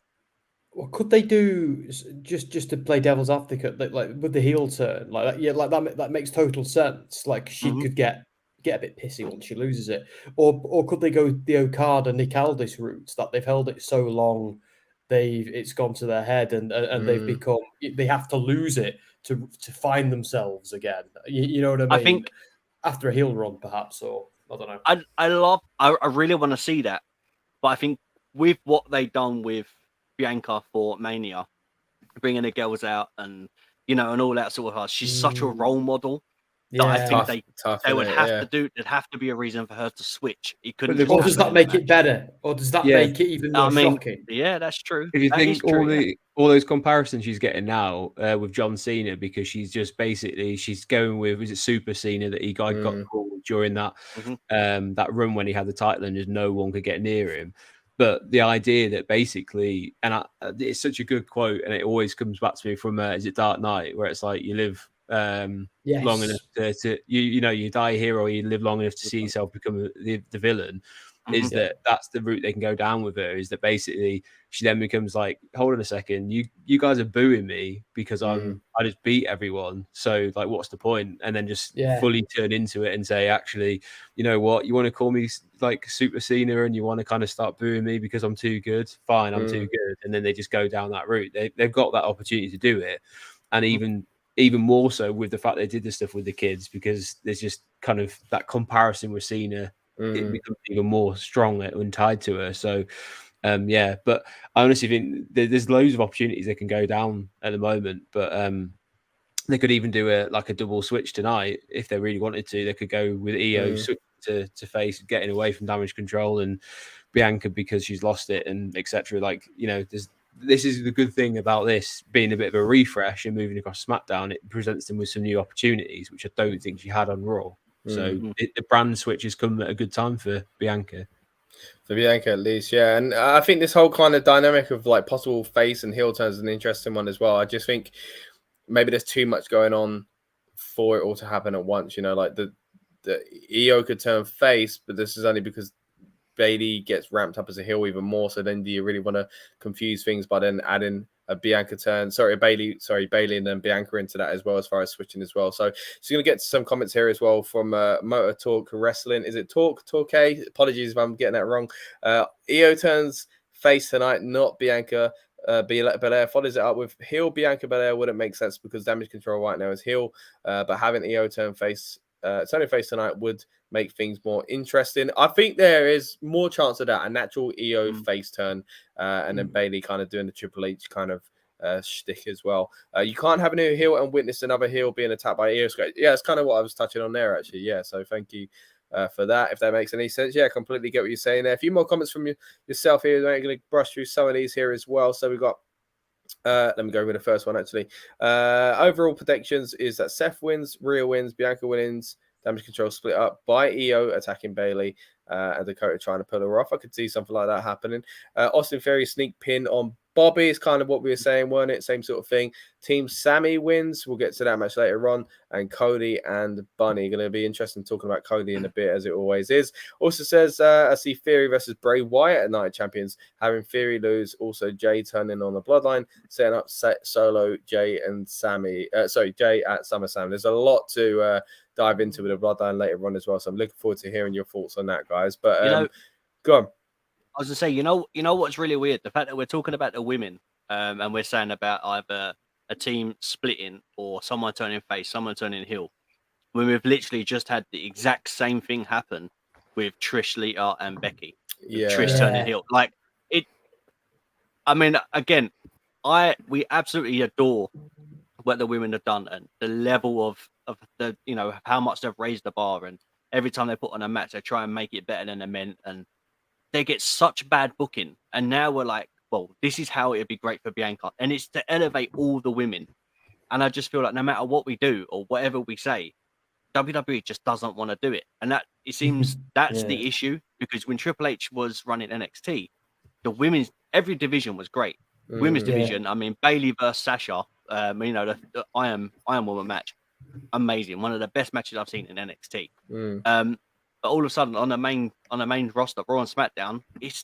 Well, could they do just to play devil's advocate, like with the heel turn, like that? Yeah, like that makes total sense. Like she could get a bit pissy once she loses it, or could they go the Okada Nick Aldis route that they've held it so long, it's gone to their head and they have to lose it to find themselves again. You know what I mean? I think after a heel run, perhaps, or I don't know. I really want to see that, but I think with what they've done with Bianca for Mania, bringing the girls out and and all that sort of stuff. She's such a role model that I think they would have to do. There'd have to be a reason for her to switch. It couldn't. Or does that make it better? Or does that make it even more shocking? Yeah, that's true. If you think all those comparisons she's getting now with John Cena, because she's just basically she's going with, is it Super Cena that he got called during that that run when he had the title and just no one could get near him. But the idea that basically, and it's such a good quote, and it always comes back to me from is it Dark Knight, where it's like you live long enough to you die a hero, or you live long enough to see yourself become the villain. Is that's the route they can go down with her? Is that basically she then becomes like, hold on a second, you guys are booing me because I just beat everyone, so like what's the point? And then just fully turn into it and say, actually, you know what, you want to call me like Super Cena and you want to kind of start booing me because I'm too good, fine, I'm too good. And then they just go down that route. They've got that opportunity to do it, and even more so with the fact they did this stuff with the kids, because there's just kind of that comparison with Cena. It becomes even more strong and tied to her. So, but I honestly think there's loads of opportunities they can go down at the moment. But they could even do a double switch tonight if they really wanted to. They could go with EO switch to face, getting away from Damage Control, and Bianca because she's lost it, and etc. Like, this is the good thing about this being a bit of a refresh and moving across SmackDown. It presents them with some new opportunities, which I don't think she had on Raw. So the brand switch has come at a good time for Bianca. For Bianca, at least, yeah. And I think this whole kind of dynamic of like possible face and heel turns is an interesting one as well. I just think maybe there's too much going on for it all to happen at once. Like the EO could turn face, but this is only because Bayley gets ramped up as a heel even more. So then do you really want to confuse things by then adding a Bianca turn? Bayley, and then Bianca into that as well, as far as switching as well. So going to get to some comments here as well from Motor Talk Wrestling. Is it Talk? Apologies if I'm getting that wrong. EO turns face tonight, not Bianca. Belair follows it up with heel Bianca Belair. Wouldn't make sense because Damage Control right now is heel, but having EO turn face, turning face tonight would make things more interesting. I think there is more chance of that, a natural EO face turn, and then Bayley kind of doing the Triple H kind of shtick as well. You can't have a new heel and witness another heel being attacked by EO. Yeah, it's kind of what I was touching on there, actually. Yeah, so thank you for that, if that makes any sense. Yeah, completely get what you're saying there. A few more comments from yourself here. I'm going to brush through some of these here as well. So we've got let me go with the first one, actually. Overall predictions is that Seth wins, Rhea wins, Bianca wins, Damage Control split up by EO attacking Bayley, and Dakota trying to pull her off. I could see something like that happening. Austin Theory sneak pin on Bobby is kind of what we were saying, weren't it? Same sort of thing. Team Sami wins. We'll get to that match later on. And Cody and Bunny. Going to be interesting talking about Cody in a bit, as it always is. Also says, I see Theory versus Bray Wyatt at Night Champions. Having Theory lose. Also, Jay turning on the Bloodline. Setting up Solo, Jay and Sami. Jay at SummerSlam. There's a lot to dive into with the Bloodline later on as well. So I'm looking forward to hearing your thoughts on that, guys. But go on. I was going to say, you know what's really weird? The fact that we're talking about the women, and we're saying about either a team splitting or someone turning face, someone turning heel, when we've literally just had the exact same thing happen with Trish, Lita, and Becky. Trish turning heel. Like it. I mean, again, we absolutely adore what the women have done and the level of the how much they've raised the bar, and every time they put on a match, they try and make it better than the men, and they get such bad booking. And now we're like, well, this is how it'd be great for Bianca. And it's to elevate all the women. And I just feel like no matter what we do or whatever we say, WWE just doesn't want to do it, and that it seems that's the issue, because when Triple H was running NXT, the women's every division was great. Women's division, I mean Bayley versus Sasha, the Iron Woman match, amazing, one of the best matches I've seen in NXT. But all of a sudden on the main roster, Raw and SmackDown, it's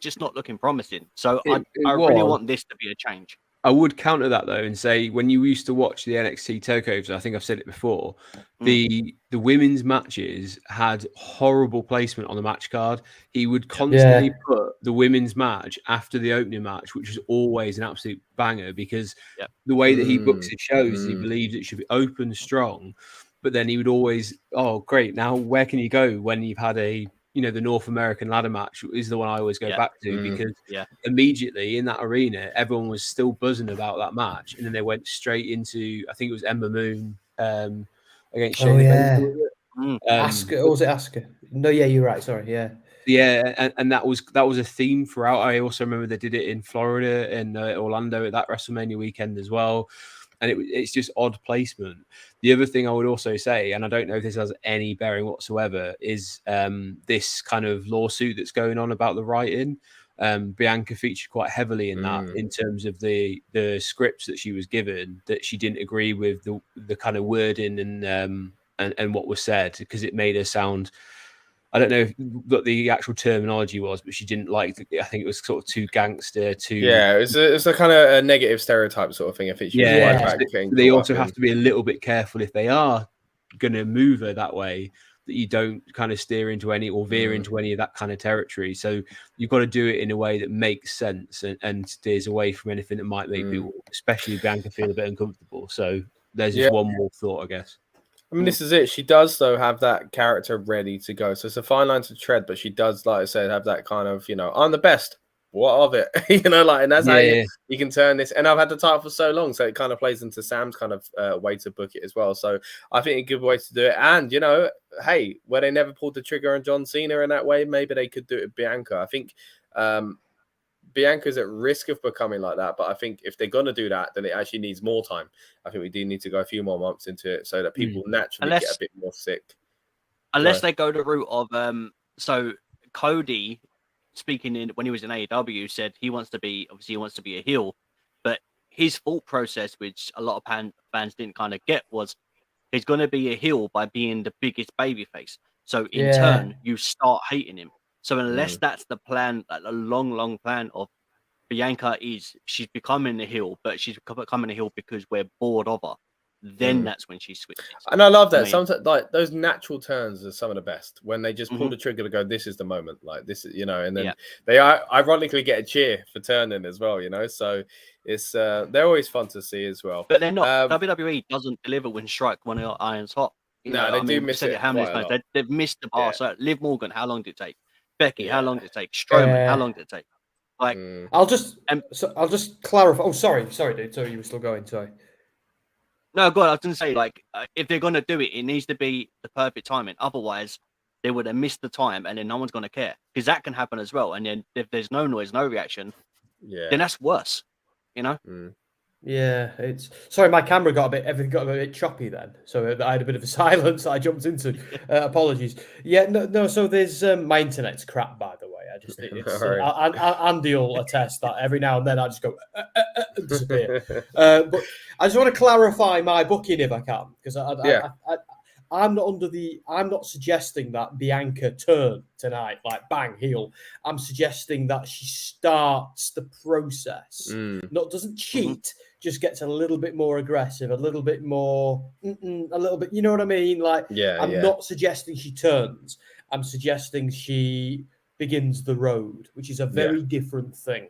just not looking promising. So I really want this to be a change. I would counter that though and say, when you used to watch the NXT takeovers, I think I've said it before, the women's matches had horrible placement on the match card. He would constantly put the women's match after the opening match, which was always an absolute banger, because the way that he books his shows, he believes it should be open strong. But then he would always, oh great, now where can you go when you've had the North American ladder match is the one I always go back to, because immediately in that arena, everyone was still buzzing about that match. And then they went straight into, I think it was Ember Moon against Shayna Baszler. Asuka, or was it Asuka? No, yeah, you're right. Sorry, yeah. Yeah, and that was a theme throughout. I also remember they did it in Florida and Orlando at that WrestleMania weekend as well. And it's just odd placement. The other thing I would also say, and I don't know if this has any bearing whatsoever, is this kind of lawsuit that's going on about the writing. Bianca featured quite heavily in that, in terms of the scripts that she was given, that she didn't agree with the kind of wording and what was said, because it made her sound, I don't know what the actual terminology was, but she didn't like. I think it was sort of too gangster, too. Yeah, it's a kind of a negative stereotype sort of thing. If it's they also have to be a little bit careful if they are going to move her that way, that you don't kind of steer into any or veer into any of that kind of territory. So you've got to do it in a way that makes sense and steers away from anything that might make people, especially Bianca, feel a bit uncomfortable. So there's just one more thought, I guess. I mean, this is it. She does, though, have that character ready to go. So it's a fine line to tread, but she does, like I said, have that kind of, I'm the best. What of it? And that's how you can turn this. And I've had the title for so long, so it kind of plays into Sam's kind of way to book it as well. So I think a good way to do it. And, hey, where they never pulled the trigger on John Cena in that way, maybe they could do it with Bianca. I think Bianca's at risk of becoming like that, but I think if they're going to do that, then it actually needs more time. I think we do need to go a few more months into it so that people naturally get a bit more sick. Unless they go the route of, so Cody, speaking when he was in AEW, said he wants to be a heel, but his thought process, which a lot of fans didn't kind of get, was he's going to be a heel by being the biggest babyface. So in turn, you start hating him. So unless that's the plan, like a long plan of Bianca she's becoming a heel, but she's becoming a heel because we're bored of her, then that's when she switches. And I love that. Sometimes, like, those natural turns are some of the best, when they just pull the trigger to go, this is the moment, like this is, and then they ironically get a cheer for turning as well, so it's they're always fun to see as well. But they're not. WWE doesn't deliver when strike when iron's hot. They do miss it. How many times they've missed the bar? So Liv Morgan, how long did it take? Becky, how long did it take? Strowman, how long did it take? Like, I'll just clarify. Oh, sorry, dude. Sorry, you were still going. Sorry. No, God, I was going to say, like, if they're going to do it, it needs to be the perfect timing. Otherwise, they would have missed the time, and then no one's going to care, because that can happen as well. And then if there's no noise, no reaction, then that's worse. Yeah, it's sorry, my camera everything got a bit choppy then, so I had a bit of a silence that I jumped into. Apologies. Yeah, no. So there's my internet's crap, by the way. Andy will attest that every now and then I just go and disappear. But I just want to clarify my booking if I can, because I'm not suggesting that Bianca turn tonight, like bang heel. I'm suggesting that she starts the process, doesn't cheat, just gets a little bit more aggressive, a little bit more, a little bit. You know what I mean? Like, I'm not suggesting she turns. I'm suggesting she begins the road, which is a very different thing.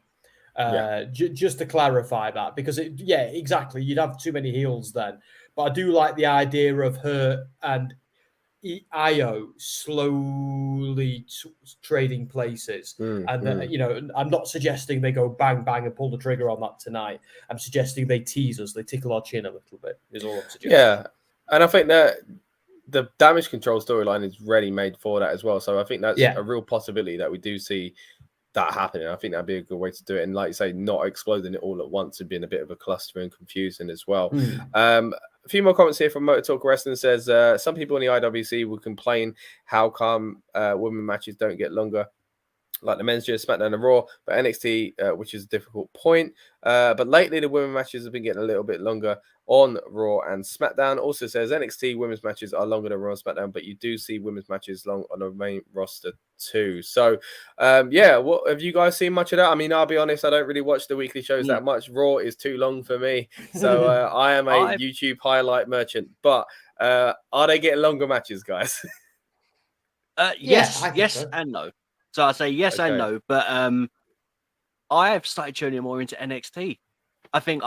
Just to clarify that, because exactly, you'd have too many heels then. But I do like the idea of her and Io slowly trading places. I'm not suggesting they go bang, bang and pull the trigger on that tonight. I'm suggesting they tease us, they tickle our chin a little bit, is all I'm suggesting. Yeah, and I think that the damage control storyline is ready made for that as well. So I think that's a real possibility that we do see that happening. I think that'd be a good way to do it. And like you say, not exploding it all at once and being a bit of a cluster and confusing as well. a few more comments here from Motor Talk Wrestling. Says some people in the IWC will complain how come women matches don't get longer, like the men's just SmackDown and Raw, but NXT, which is a difficult point. But lately, the women matches have been getting a little bit longer on Raw and SmackDown. Also says NXT women's matches are longer than Raw and SmackDown, but you do see women's matches long on the main roster too. So, yeah, what have you guys seen much of that? I mean, I'll be honest, I don't really watch the weekly shows that much. Raw is too long for me, so I am a YouTube highlight merchant. But are they getting longer matches, guys? Yes, I think yes, so. and no. So I say yes and no, but I have started tuning more into NXT. I think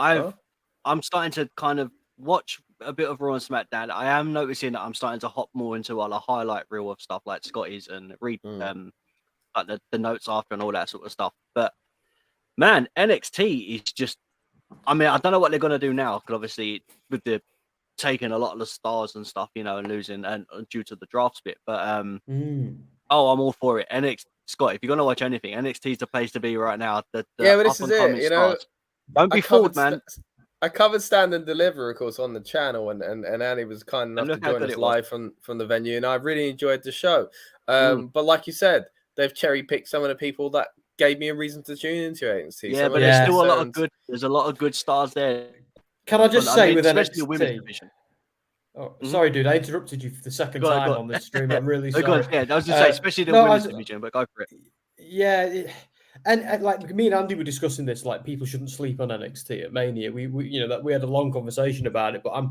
I'm starting to kind of watch a bit of Raw and SmackDown. I am noticing that I'm starting to hop more into a highlight reel of stuff like Scotty's and read like the notes after and all that sort of stuff. But man, NXT is just, I mean, I don't know what they're gonna do now, because obviously with the taking a lot of the stars and stuff, you know, and losing and due to the drafts bit. But oh, I'm all for it. NXT, Scott, if you're gonna watch anything, NXT is the place to be right now. The yeah, but this is it. You know, stars. Don't be fooled, man. I covered Stand and Deliver, of course, on the channel, and Annie was kind enough to join us live from the venue, and I really enjoyed the show. But like you said, they've cherry picked some of the people that gave me a reason to tune into NXT. Yeah, but there's still a lot of good. There's a lot of good stars there. Can I just say, with especially NXT, the women's division. Oh, sorry, dude. I interrupted you for the second time on this stream. I'm really sorry. Yeah, I was just saying, especially the women's division, but go for it. Yeah, and like me and Andy were discussing this, like people shouldn't sleep on NXT at Mania. We you know, that we had a long conversation about it, but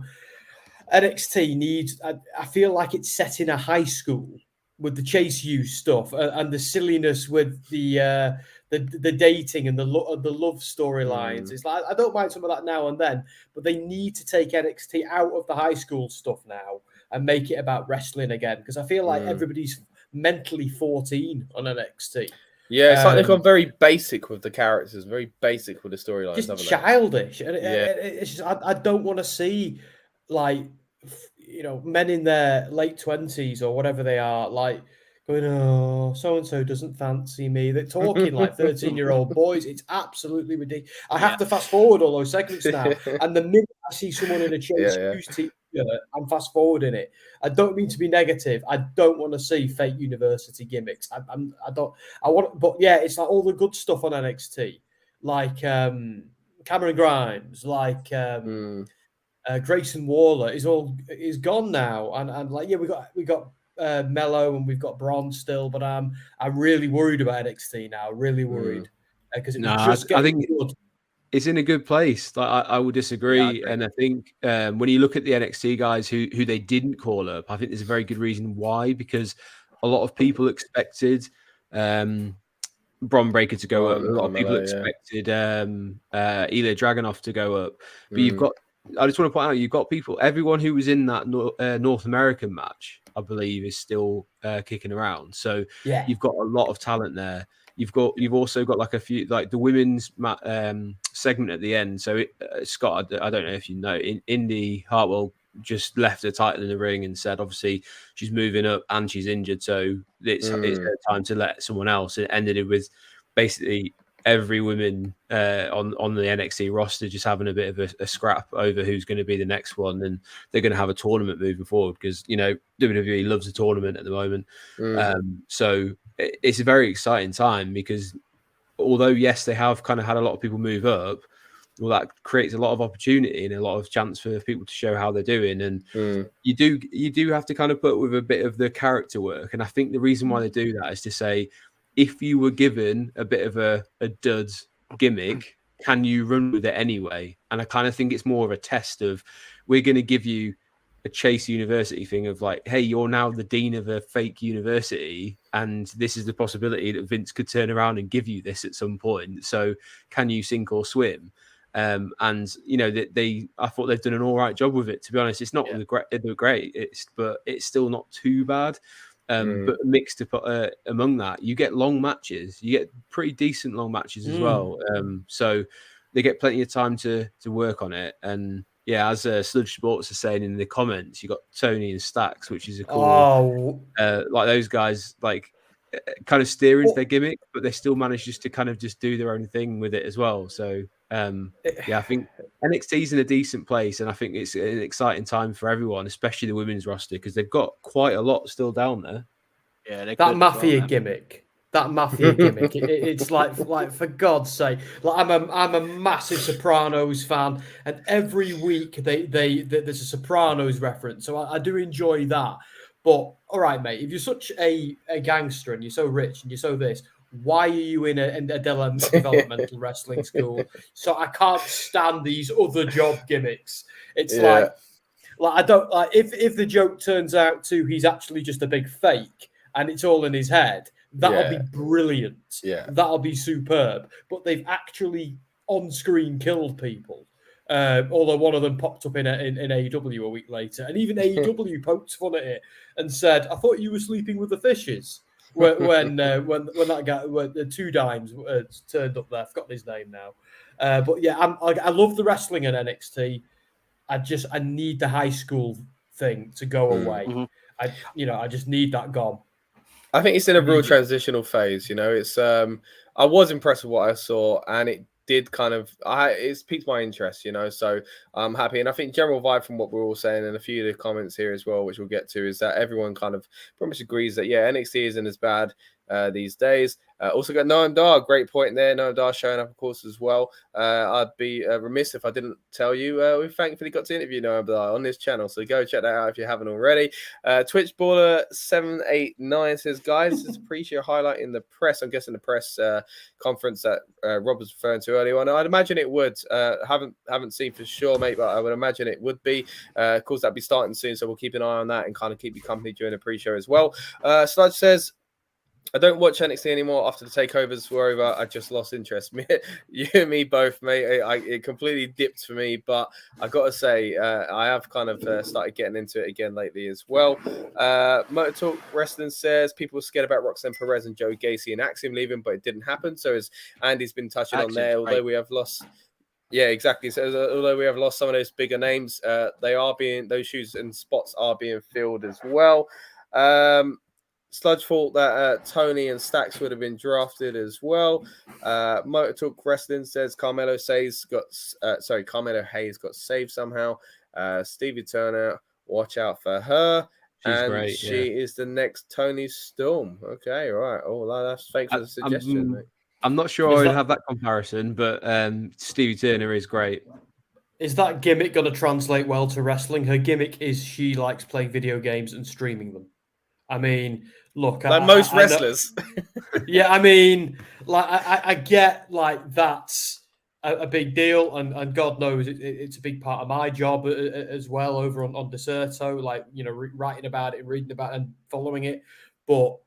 NXT needs. I feel like it's set in a high school with the Chase U stuff and the silliness with the dating and the love storylines. It's like I don't mind some of that now and then, but they need to take NXT out of the high school stuff now and make it about wrestling again, because I feel like everybody's mentally 14 on NXT. Yeah, it's like they've gone very basic with the characters, very basic with the storylines. Just childish. And it's just, I don't want to see, like, you know, men in their late 20s or whatever they are, like, going, oh, so-and-so doesn't fancy me. They're talking like 13-year-old boys. It's absolutely ridiculous. I have to fast forward all those segments now. And the minute I see someone in a Chase t-shirt, I'm fast forwarding it. I don't mean to be negative. I don't want to see fake university gimmicks. But yeah, it's like all the good stuff on NXT, like Cameron Grimes, like Grayson Waller is gone now, and like, yeah, we got Mello and we've got Braun still, but I'm really worried about NXT now. Really worried because I think good. It's in a good place. Like I will disagree, and I think when you look at the NXT guys who they didn't call up, I think there's a very good reason why, because a lot of people expected Bron Breakker to go up. A lot of people expected Ilya Dragunov to go up, but you've got. I just want to point out, you've got people. Everyone who was in that North American match, I believe, is still kicking around. So you've got a lot of talent there. You've also got like a few, like the women's segment at the end. So Scott, I don't know if you know, Indy Hartwell just left her title in the ring and said, obviously she's moving up and she's injured, so it's her time to let someone else. It ended it with basically every woman on the NXT roster just having a bit of a scrap over who's going to be the next one, and they're going to have a tournament moving forward because, you know, WWE loves a tournament at the moment. So it's a very exciting time because although, yes, they have kind of had a lot of people move up, well, that creates a lot of opportunity and a lot of chance for people to show how they're doing. And you do have to kind of put with a bit of the character work. And I think the reason why they do that is to say, if you were given a bit of a dud gimmick, can you run with it anyway? And I kind of think it's more of a test of, we're going to give you a Chase University thing of like, hey, you're now the dean of a fake university, and this is the possibility that Vince could turn around and give you this at some point. So can you sink or swim? And you know, I thought they've done an all right job with it. To be honest, it's not the great, but it's still not too bad. But mixed up among that, you get long matches. You get pretty decent long matches as well. So they get plenty of time to work on it. And yeah, as Sludge Sports are saying in the comments, you got Tony and Stacks, which is a cool, like those guys, like kind of steer into their gimmick, but they still manage just to kind of just do their own thing with it as well. So I think NXT's in a decent place, and I think it's an exciting time for everyone, especially the women's roster, because they've got quite a lot still down there. Yeah, that mafia gimmick. It's like for God's sake, like I'm a massive Sopranos fan, and every week there's a Sopranos reference, so I do enjoy that. But all right, mate, if you're such a gangster and you're so rich and you're so this, why are you in a developmental wrestling school? So I can't stand these other job gimmicks. It's like I don't like if the joke turns out to he's actually just a big fake and it's all in his head. That'll be brilliant. Yeah, that'll be superb. But they've actually on screen killed people. Although one of them popped up in AEW a week later, and even AEW poked fun at it and said, "I thought you were sleeping with the fishes." When that guy, the Two Dimes turned up there, I've forgotten his name now. But yeah, I love the wrestling at NXT. I need the high school thing to go away. Mm-hmm. I just need that gone. I think it's in a real transitional phase. It's I was impressed with what I saw, and it did kind of it's piqued my interest. So I'm happy, and I think general vibe from what we're all saying, and a few of the comments here as well, which we'll get to, is that everyone kind of pretty much agrees that NXT isn't as bad these days. Also got Noam Dar, great point there. Noam Dar showing up, of course, as well. I'd be remiss if I didn't tell you we thankfully got to interview Noam Dar on this channel, so go check that out if you haven't already. Twitch Baller 789 says, guys, just appreciate your highlight in the press. I'm guessing the press conference that Rob was referring to earlier on. I'd imagine it would. Haven't seen for sure, mate, but I would imagine it would be. Of course, that'll be starting soon, so we'll keep an eye on that and kind of keep you company during the pre-show as well. Sludge says, I don't watch NXT anymore after the takeovers were over. I just lost interest. You and me both, mate. It completely dipped for me, but I got to say, I have kind of started getting into it again lately as well. Motor Talk Wrestling says people were scared about Roxanne Perez and Joey Gacy and Axiom leaving, but it didn't happen. So as Andy's been touching on there, although we have lost... Yeah, exactly. So although we have lost some of those bigger names, those shoes and spots are being filled as well. Sludge thought that Tony and Stacks would have been drafted as well. Motor Talk Wrestling says Carmelo Hayes got saved somehow. Stevie Turner, watch out for her. She's great. She is the next Tony Storm. Okay, right. Oh, that's thanks for the suggestion, mate. I'm not sure I would have that comparison, but Stevie Turner is great. Is that gimmick going to translate well to wrestling? Her gimmick is she likes playing video games and streaming them. I mean, look, like most wrestlers. Yeah, I mean, like I get like that's a big deal, and God knows it's a big part of my job as well over on Deserto, like writing about it, reading about it, and following it. But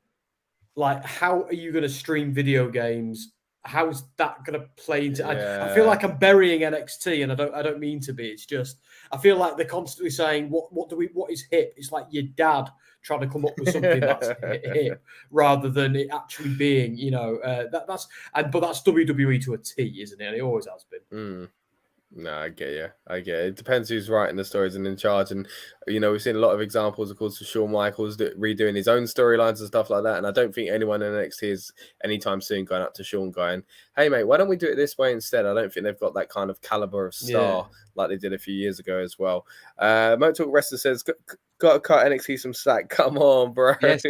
like, how are you going to stream video games? How is that going to play into? I feel like I'm burying NXT, and I don't mean to be. It's just I feel like they're constantly saying what is hip? It's like your dad trying to come up with something that's hip rather than it actually being, but that's WWE to a T, isn't it? And it always has been. No, I get you. It depends who's writing the stories and in charge. And, we've seen a lot of examples, of course, of Shawn Michaels redoing his own storylines and stuff like that. And I don't think anyone in NXT is anytime soon going up to Shawn going, hey, mate, why don't we do it this way instead? I don't think they've got that kind of caliber of star like they did a few years ago as well. Motor Talk Wrestler says, got to cut NXT some slack. Come on, bro. Yes,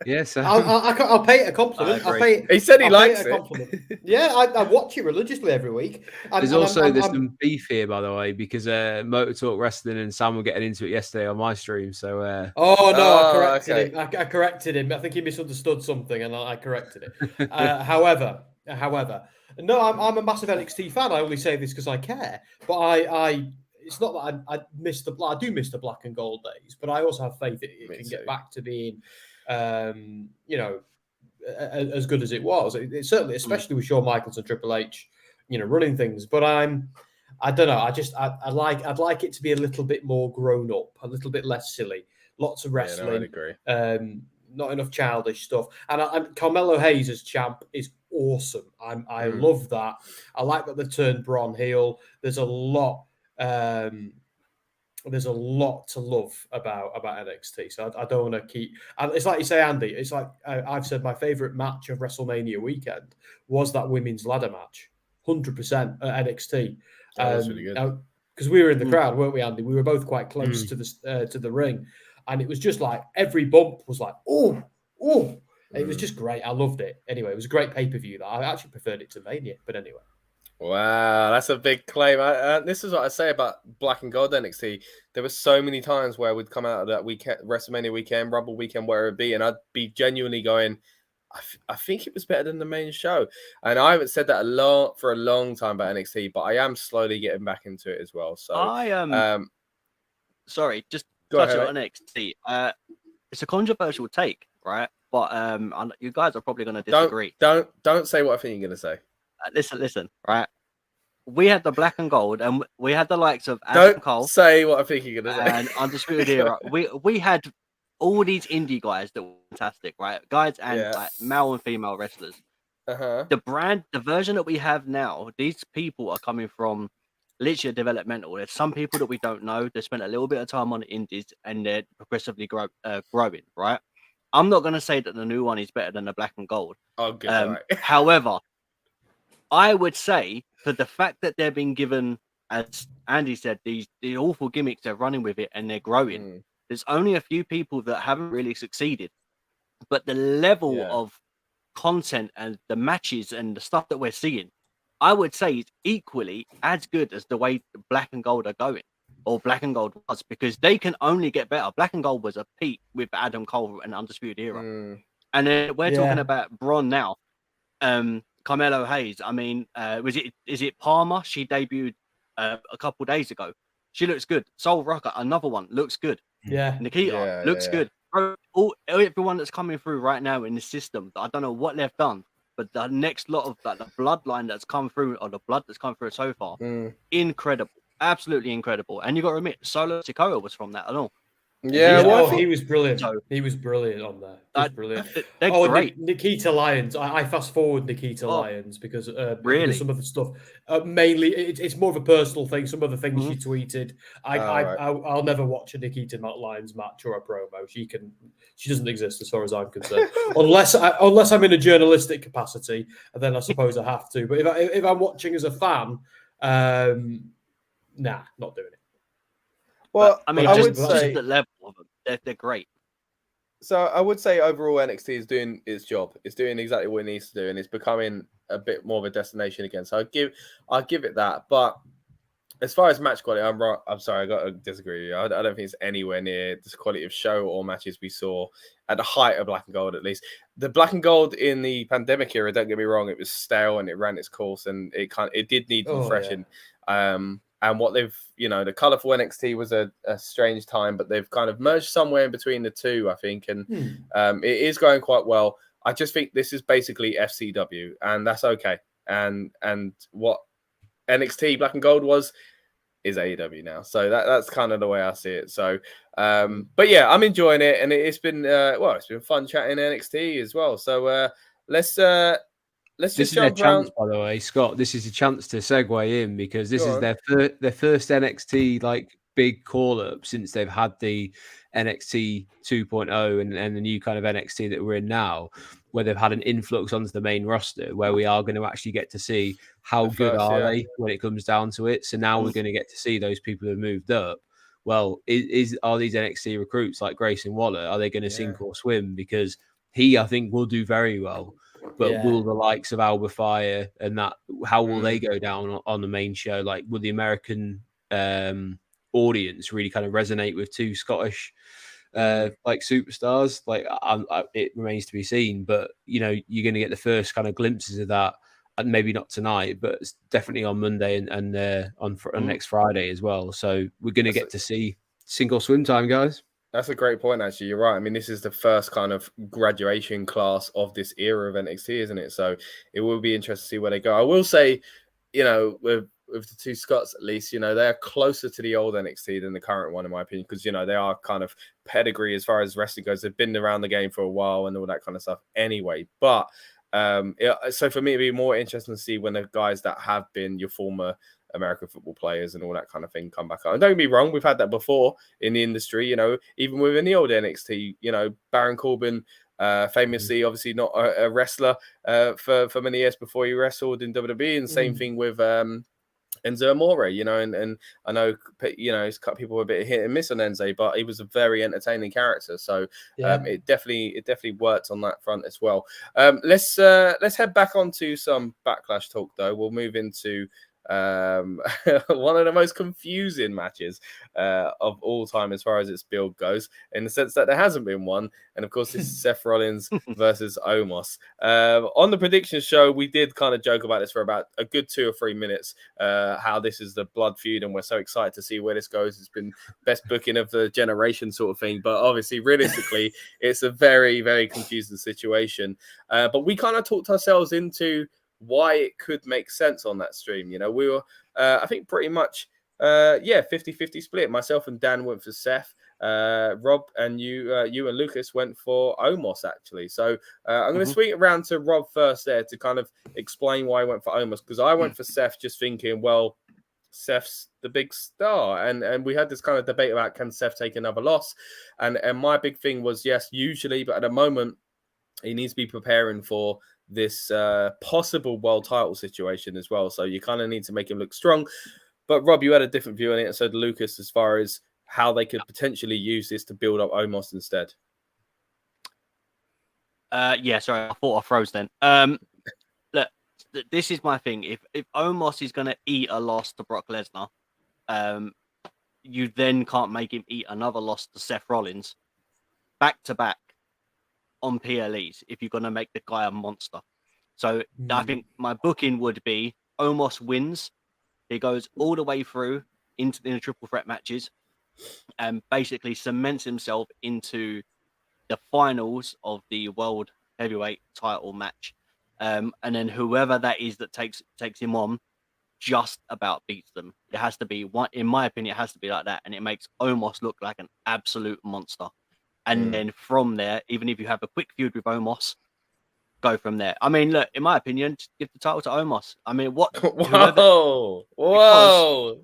yes. I'll pay it a compliment. He said he likes it. Yeah, I watch it religiously every week. There's some beef here, by the way, because Motor Talk Wrestling and Sam were getting into it yesterday on my stream. So, I corrected him. I corrected him. I think he misunderstood something, and I corrected it. However, no, I'm a massive NXT fan. I only say this because I care, but I it's not that I miss I do miss the black and gold days, but I also have faith that it can get back to being, as good as it was. It certainly, especially with Shawn Michaels and Triple H, running things. But I don't know. I'd like it to be a little bit more grown up, a little bit less silly. Lots of wrestling. I'd agree. Not enough childish stuff. And Carmelo Hayes as champ is awesome. I love that. I like that they turned Braun heel. There's a lot to love about NXT. So I don't want to keep. And it's like you say, Andy. It's like I've said my favorite match of WrestleMania weekend was that women's ladder match. 100% at NXT. That's really good. Because we were in the crowd, weren't we, Andy? We were both quite close to the ring, and it was just like every bump was like, oh. It was just great. I loved it. Anyway, it was a great pay-per-view. I actually preferred it to Mania, but anyway. Wow, that's a big claim. This is what I say about Black and Gold NXT. There were so many times where we'd come out of that weekend, WrestleMania weekend, Rumble weekend, where it be, and I'd be genuinely going, I think it was better than the main show. And I haven't said that for a long time about NXT, but I am slowly getting back into it as well. So sorry, just go touching ahead, on NXT. It's a controversial take, right? But you guys are probably going to disagree. Don't say what I think you're going to say. Listen, right? We had the Black and Gold, and we had the likes of Adam Cole. Don't say what I think you're going to say. And Undisputed Era. We had all these indie guys that were fantastic, right? Guys and like male and female wrestlers. The version that we have now, these people are coming from literally developmental. There's some people that we don't know. They spent a little bit of time on the indies, and they're progressively growing, right? I'm not going to say that the new one is better than the Black and Gold. Oh, good. Right. However, I would say for the fact that they're being given, as Andy said, the awful gimmicks, they're running with it and they're growing. There's only a few people that haven't really succeeded, but the level of content and the matches and the stuff that we're seeing, I would say is equally as good as the way Black and Gold are going, or Black and Gold was, because they can only get better. Black and Gold was a peak with Adam Cole and Undisputed Era. And then we're talking about Braun now. Carmelo Hayes. I mean, is it Palmer? She debuted a couple days ago. She looks good. Soul Rocker, another one, looks good. Yeah. Nikita looks good. Everyone that's coming through right now in the system, I don't know what they've done, but the next lot of the bloodline that's come through, or the blood that's come through so far, incredible, absolutely incredible. And you got to admit, Solo Sikoa was from that alone. Yeah, he was brilliant. He was brilliant on there. He was brilliant. They're great. Nikita Lyons. I fast forward Nikita Lyons because some of the stuff. Mainly, it's more of a personal thing. Some of the things she tweeted. I'll never watch a Nikita Lyons match or a promo. She doesn't exist as far as I'm concerned, unless I'm in a journalistic capacity, and then I suppose I have to. But if I'm watching as a fan, nah, not doing it. Well, I mean, I just would say the level of them, they're great. So I would say overall NXT is doing its job. It's doing exactly what it needs to do, and it's becoming a bit more of a destination again. So I'll give it that. But as far as match quality, I'm sorry, I got to disagree with you. I don't think it's anywhere near this quality of show or matches we saw at the height of Black and Gold, at least. The Black and Gold in the pandemic era, don't get me wrong, it was stale and it ran its course, and it did need refreshing. And what they've, the colourful NXT was a strange time, but they've kind of merged somewhere in between the two, I think. And it is going quite well. I just think this is basically FCW, and that's okay. And what NXT Black and Gold is AEW now. So that's kind of the way I see it. So, but yeah, I'm enjoying it. And it's been, it's been fun chatting NXT as well. So let's this is their chance, by the way, Scott. This is a chance to segue in because this is their first NXT big call up since they've had the NXT 2.0 and the new kind of NXT that we're in now, where they've had an influx onto the main roster, where we are going to actually get to see how good are they when it comes down to it. So now we're going to get to see those people who have moved up. Well, are these NXT recruits like Grayson Waller? Are they going to sink or swim? Because he, I think, will do very well. But will the likes of Alba Fire and that, how will they go down on the main show? Like, will the American audience really kind of resonate with two Scottish superstars? It remains to be seen. But you're going to get the first kind of glimpses of that, and maybe not tonight, but it's definitely on Monday and on next Friday as well. So we're going to get to see single swim time, guys. That's a great point, actually. You're right. I mean, this is the first kind of graduation class of this era of NXT, isn't it? So it will be interesting to see where they go. I will say, with the two Scots, at least, they're closer to the old NXT than the current one, in my opinion, because, they are kind of pedigree as far as wrestling goes. They've been around the game for a while and all that kind of stuff anyway. But so for me, it'd be more interesting to see when the guys that have been your former American football players and all that kind of thing come back up. And don't get me wrong, we've had that before in the industry, even within the old NXT, Baron Corbin Famously, obviously not a wrestler for many years before he wrestled in WWE, and same thing with Enzo Amore, you know, and I know, you know, people were a bit hit and miss on Enzo, but he was a very entertaining character. So it definitely worked on that front as well. Let's head back onto some Backlash talk, though. We'll move into one of the most confusing matches of all time as far as its build goes, in the sense that there hasn't been one, and of course it's Seth Rollins versus Omos. On the prediction show, we did kind of joke about this for about a good 2 or 3 minutes, how this is the blood feud, and we're so excited to see where this goes. It's been best booking of the generation sort of thing, but obviously realistically it's a very, very confusing situation, but we kind of talked ourselves into why it could make sense on that stream. You know, we were I think pretty much 50-50 split. Myself and Dan went for Seth. Rob and you and Lucas went for Omos, actually. So I'm going to swing it around to Rob first there to kind of explain why I went for Omos, because I went for Seth just thinking, well, Seth's the big star, and we had this kind of debate about, can Seth take another loss, and my big thing was, yes, usually, but at the moment he needs to be preparing for this possible world title situation as well. So you kind of need to make him look strong. But Rob, you had a different view on it, and so did Lucas, as far as how they could potentially use this to build up Omos instead. Yeah, sorry, I thought I froze then. Look, this is my thing. If Omos is going to eat a loss to Brock Lesnar, you then can't make him eat another loss to Seth Rollins back to back on PLEs if you're going to make the guy a monster. So I think my booking would be Omos wins. He goes all the way through into the triple threat matches and basically cements himself into the finals of the world heavyweight title match. And then whoever that is that takes him on just about beats them. It has to be one, in my opinion, it has to be like that. And it makes Omos look like an absolute monster. And then from there, even if you have a quick feud with Omos, go from there. I mean, look, in my opinion, just give the title to Omos. I mean, what? Whoa!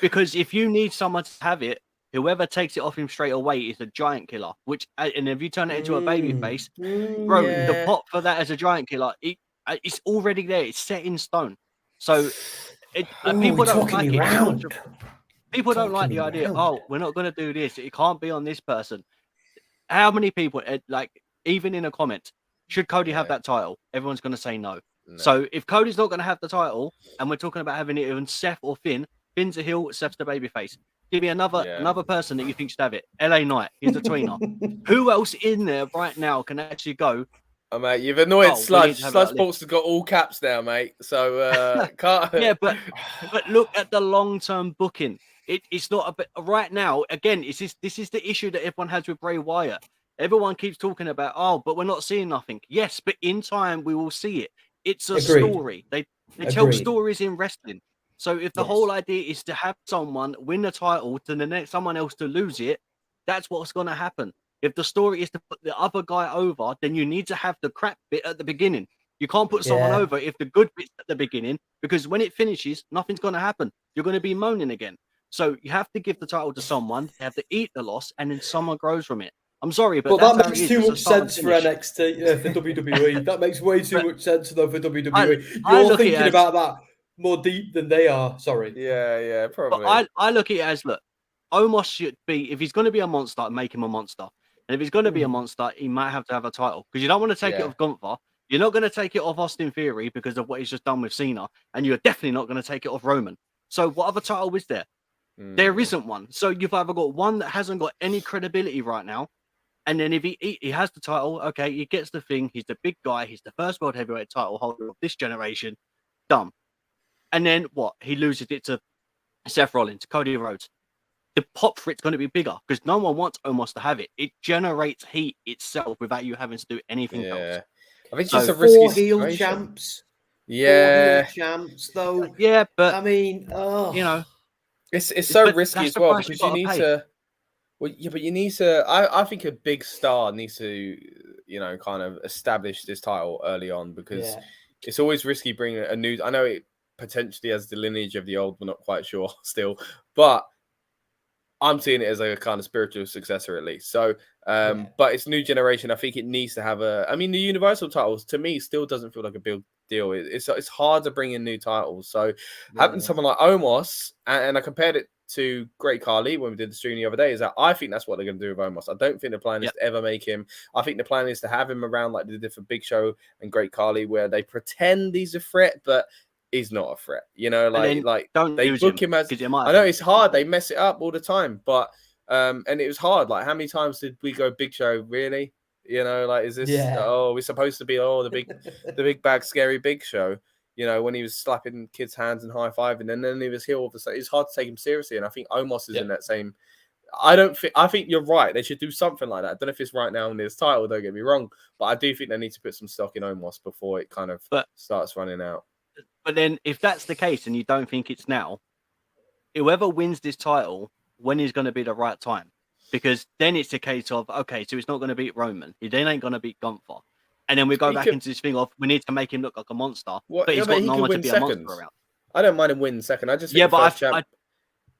Because if you need someone to have it, whoever takes it off him straight away is a giant killer. Which, and if you turn it into a baby face, bro, the pot for that as a giant killer, it's already there. It's set in stone. So people don't like it. People don't like the idea. Oh, we're not going to do this. It can't be on this person. How many people, like, even in a comment, should Cody have that title? Everyone's going to say no. So if Cody's not going to have the title, and we're talking about having it in Seth or Finn, Finn's a heel, Seth's the babyface. Give me another person that you think should have it. LA Knight, he's a tweener. Who else in there right now can actually go? Oh, mate, you've annoyed Sludge. Sludge Sports has got all caps now, mate. So can't. Yeah, but look at the long-term booking. It's not a bit right now. Again, this is the issue that everyone has with Bray Wyatt. Everyone keeps talking about, oh, but we're not seeing nothing. Yes, but in time we will see it. It's a story. They tell stories in wrestling. So if the whole idea is to have someone win the title to the next someone else to lose it, that's what's going to happen. If the story is to put the other guy over, then you need to have the crap bit at the beginning. You can't put someone over if the good bit's at the beginning, because when it finishes, nothing's going to happen. You're going to be moaning again. So you have to give the title to someone, you have to eat the loss, and then someone grows from it. I'm sorry, but that makes too much sense for NXT, for WWE. That makes way too much sense, though, for WWE. You're thinking about that more deep than they are. Sorry. Yeah, probably. But I look at it as, look, Omos should be, if he's going to be a monster, make him a monster. And if he's going to be a monster, he might have to have a title. Because you don't want to take it off Gunther. You're not going to take it off Austin Theory because of what he's just done with Cena. And you're definitely not going to take it off Roman. So what other title is there? There isn't one. So you've either got one that hasn't got any credibility right now. And then if he has the title, okay, he gets the thing. He's the big guy. He's the first world heavyweight title holder of this generation. Done. And then what? He loses it to Seth Rollins, Cody Rhodes. The pop for it's going to be bigger because no one wants Omos to have it. It generates heat itself without you having to do anything else. I think it's just a risky heel champs. Yeah. 4 heel champs, though. Yeah, but I mean, you know, it's so risky as well because you need to. Well, yeah, but you need to. I think a big star needs to, you know, kind of establish this title early on because it's always risky bringing a new. I know it potentially has the lineage of the old. We're not quite sure still, but I'm seeing it as a kind of spiritual successor at least. So, but it's new generation. I think it needs to have a. I mean, the Universal titles to me still doesn't feel like a big deal. It's hard to bring in new titles. So having someone like Omos, and I compared it to Great Khali when we did the stream the other day, is that I think that's what they're going to do with Omos. I don't think the plan is to ever make him. I think the plan is to have him around like they did for Big Show and Great Khali, where they pretend he's a threat, but he's not a threat. You know, like don't they book him as. I know it's hard. They mess it up all the time, but and it was hard. Like, how many times did we go Big Show? Really? You know, like, is this? Oh, we're supposed to be the big bag scary Big Show. You know, when he was slapping kids' hands and high fiving, and then he was heel all of a sudden. It's hard to take him seriously, and I think Omos is in that same. I think you're right. They should do something like that. I don't know if it's right now in this title. Don't get me wrong, but I do think they need to put some stock in Omos before it kind of starts running out. But then, if that's the case, and you don't think it's now, whoever wins this title, when is going to be the right time? Because then it's a case of, okay, so it's not going to beat Roman. He then ain't going to beat Gunther. And then we go back into this thing of, we need to make him look like a monster. But he's got no one to be a monster around. I don't mind him winning second. I just think the first champ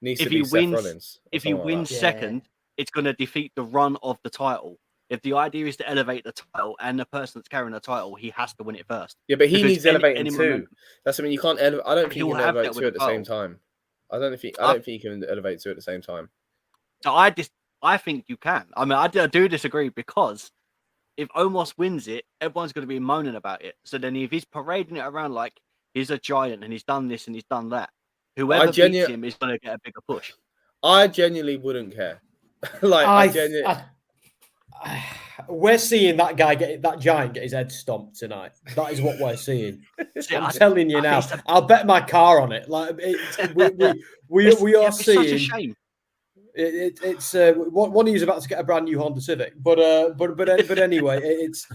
needs to be Seth Rollins. If he wins second, it's going to defeat the run of the title. If the idea is to elevate the title and the person that's carrying the title, he has to win it first. Yeah, but he needs elevating too. That's something you can't elevate. I don't think you can elevate two at the same time. I don't think you can elevate two at the same time. So I think you can. I mean, I do disagree, because if Omos wins it, everyone's going to be moaning about it. So then if he's parading it around like he's a giant and he's done this and he's done that, whoever beats him is going to get a bigger push. I genuinely wouldn't care. We're seeing that giant get his head stomped tonight. That is what we're seeing. I'm telling you now. I'll bet my car on it. Like, we are seeing. Such a shame. It's one of you's about to get a brand new Honda Civic, but anyway, it's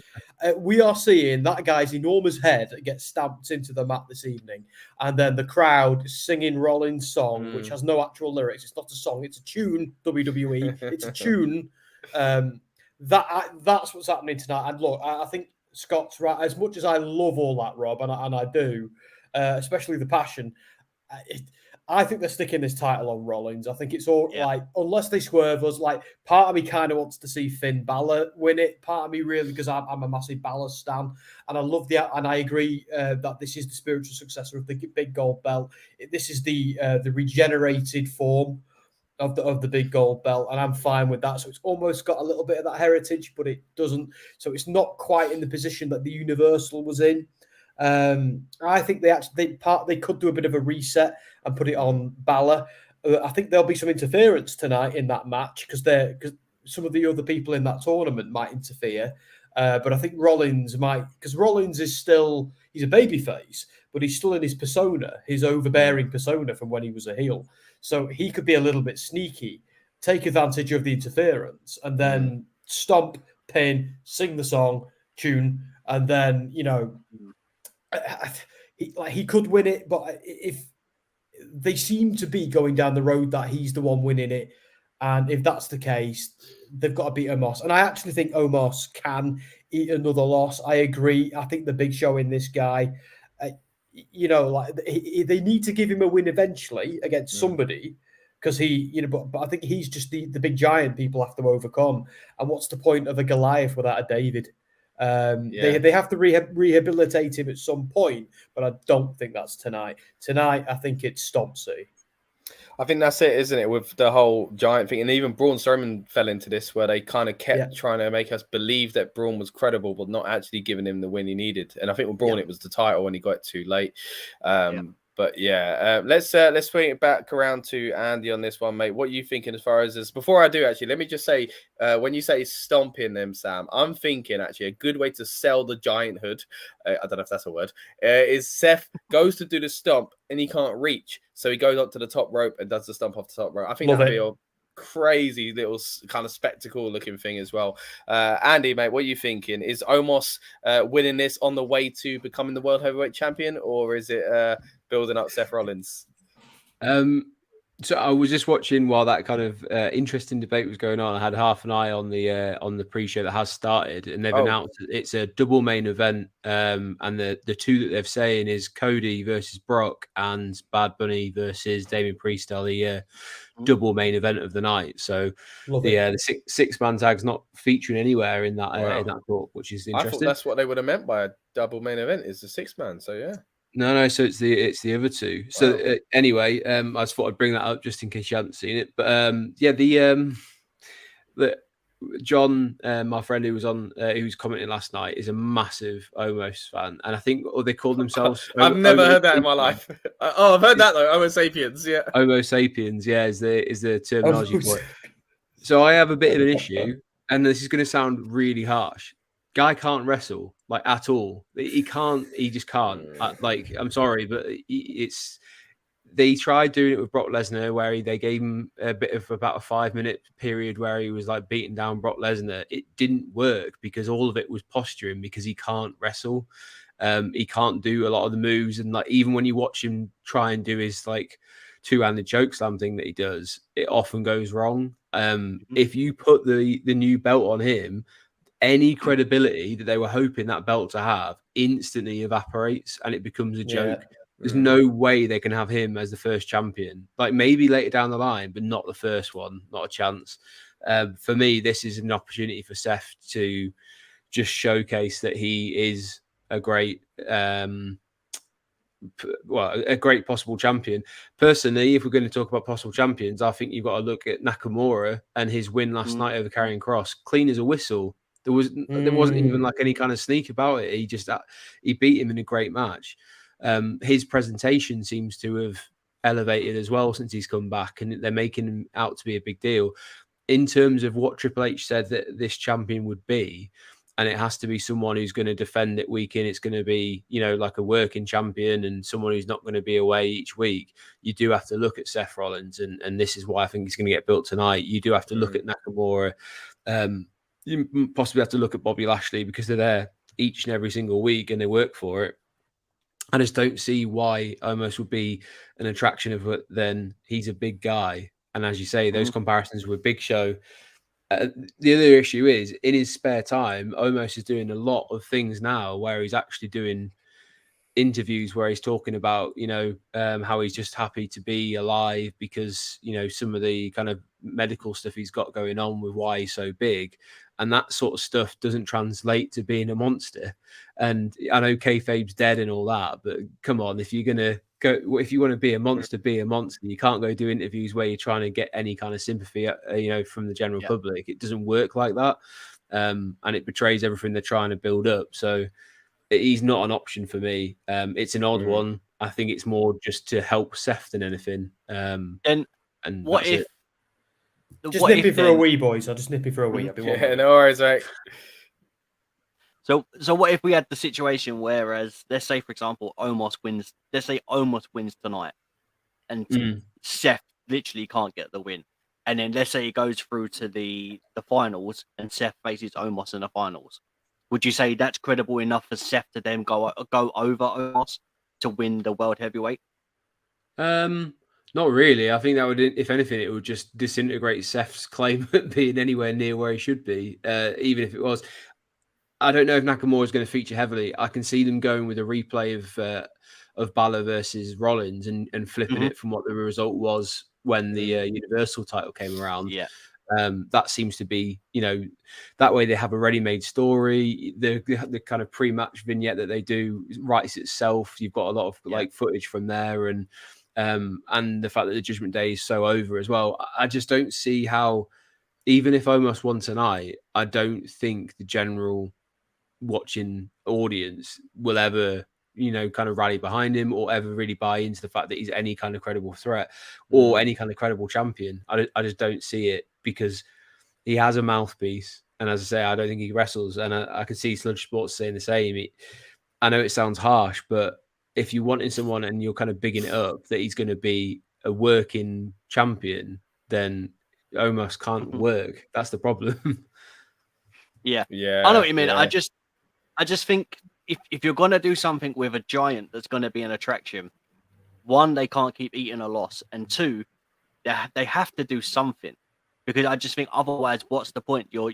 we are seeing that guy's enormous head get stamped into the mat this evening, and then the crowd singing Rollins' song, which has no actual lyrics. It's not a song; it's a tune. WWE, it's a tune. That's what's happening tonight. And look, I think Scott's right. As much as I love all that, Rob, and I do, especially the passion. I think they're sticking this title on Rollins. I think it's all like, unless they swerve us, like, part of me kind of wants to see Finn Balor win it. Part of me really, because I'm a massive Balor stan, and I love and I agree that this is the spiritual successor of the big gold belt. This is the regenerated form of the big gold belt, and I'm fine with that. So it's almost got a little bit of that heritage, but it doesn't. So it's not quite in the position that the Universal was in. I think they could do a bit of a reset and put it on Balor. I think there'll be some interference tonight in that match because some of the other people in that tournament might interfere. But I think Rollins might, because Rollins is still, he's a babyface, but he's still in his persona, his overbearing persona from when he was a heel. So he could be a little bit sneaky, take advantage of the interference, and then stomp, pin, sing the song, tune, and then, he could win it, but if they seem to be going down the road that he's the one winning it, and if that's the case, they've got to beat Omos. And I actually think Omos can eat another loss. I agree. I think the Big Show in this guy, they need to give him a win eventually against somebody, because but I think he's just the big giant people have to overcome. And what's the point of a Goliath without a David? They have to rehabilitate him at some point, but I don't think that's tonight. Tonight, I think it's Stompsy. I think that's it, isn't it, with the whole giant thing. And even Braun Strowman fell into this, where they kind of kept trying to make us believe that Braun was credible, but not actually giving him the win he needed. And I think with Braun, it was the title when he got it too late. But let's swing it back around to Andy on this one, mate. What are you thinking as far as this? Before I do, actually, let me just say, when you say stomping them, Sam, I'm thinking actually a good way to sell the gianthood, I don't know if that's a word, is Seth goes to do the stomp and he can't reach. So he goes up to the top rope and does the stomp off the top rope. I think that'd be a crazy little kind of spectacle looking thing as well. Andy, mate, what are you thinking? Is Omos winning this on the way to becoming the World Heavyweight Champion, or is it building up Seth Rollins? So I was just watching while that kind of interesting debate was going on. I had half an eye on the pre-show that has started, and they've announced it's a double main event. And the two that they've saying is Cody versus Brock and Bad Bunny versus Damian Priest are the double main event of the night. So the six-man tag's not featuring anywhere in that talk, which is interesting. I thought that's what they would have meant by a double main event is the 6-man. So yeah. No. So it's the other two. Wow. So anyway, I just thought I'd bring that up just in case you hadn't seen it. But the John, my friend who was on, who was commenting last night, is a massive Omos fan, and I think they called themselves. I've never heard that in my life. I've heard that though. Homo sapiens, yeah. Homo sapiens, yeah, is the terminology for it. So I have a bit of an issue, and this is going to sound really harsh. Guy can't wrestle like at all. He can't. He just can't. I'm sorry, but they tried doing it with Brock Lesnar, where they gave him a bit of about a 5-minute period where he was like beating down Brock Lesnar. It didn't work because all of it was posturing because he can't wrestle. He can't do a lot of the moves, and like even when you watch him try and do his like two-handed chokeslam thing that he does, it often goes wrong. If you put the new belt on him, any credibility that they were hoping that belt to have instantly evaporates and it becomes a joke. There's no way they can have him as the first champion. Like maybe later down the line, but not the first one. Not a chance. For me, this is an opportunity for Seth to just showcase that he is a great, a great possible champion. Personally, if we're going to talk about possible champions, I think you've got to look at Nakamura and his win last night over Karrion Kross. Clean as a whistle. There wasn't even like any kind of sneak about it. He beat him in a great match. His presentation seems to have elevated as well since he's come back, and they're making him out to be a big deal in terms of what Triple H said that this champion would be. And it has to be someone who's going to defend it week in. It's going to be, like a working champion and someone who's not going to be away each week. You do have to look at Seth Rollins, and this is why I think he's going to get built tonight. You do have to look at Nakamura. You possibly have to look at Bobby Lashley because they're there each and every single week and they work for it. I just don't see why Omos would be an attraction of it. Then he's a big guy. And as you say, those comparisons with Big Show. The other issue is in his spare time, Omos is doing a lot of things now where he's actually doing interviews where he's talking about, how he's just happy to be alive because, some of the kind of medical stuff he's got going on with why he's so big. And that sort of stuff doesn't translate to being a monster. And I know kayfabe's dead and all that, but come on, if you're going to if you want to be a monster, be a monster. You can't go do interviews where you're trying to get any kind of sympathy, from the general public. It doesn't work like that. And it betrays everything they're trying to build up. So he's not an option for me. It's an odd one. I think it's more just to help Seth than anything. And what if? Just nip me for a wee, boys. I'll just nip me for a wee. Yeah, no worries, mate. So what if we had the situation whereas, let's say, for example, Omos wins. Let's say Omos wins tonight, and Seth literally can't get the win. And then let's say it goes through to the finals, and Seth faces Omos in the finals. Would you say that's credible enough for Seth to then go over Omos to win the World Heavyweight? Not really. I think that would, if anything, it would just disintegrate Seth's claim at being anywhere near where he should be, even if it was. I don't know if Nakamura is going to feature heavily. I can see them going with a replay of Balor versus Rollins and flipping it from what the result was when the Universal title came around. Yeah. That seems to be, that way they have a ready-made story. The kind of pre-match vignette that they do writes itself. You've got a lot of like footage from there, and the fact that the Judgment Day is so over as well. I just don't see how, even if Omos won tonight, I don't think the general watching audience will ever, kind of rally behind him or ever really buy into the fact that he's any kind of credible threat or any kind of credible champion. I just don't see it because he has a mouthpiece. And as I say, I don't think he wrestles. And I can see Sludge Sports saying the same. I know it sounds harsh, but if you wanted someone and you're kind of bigging it up that he's going to be a working champion, then Omos can't work. That's the problem. Yeah. I know what you mean. Yeah. I just think if you're going to do something with a giant that's going to be an attraction, one, they can't keep eating a loss, and two, they have to do something, because I just think otherwise, what's the point? You're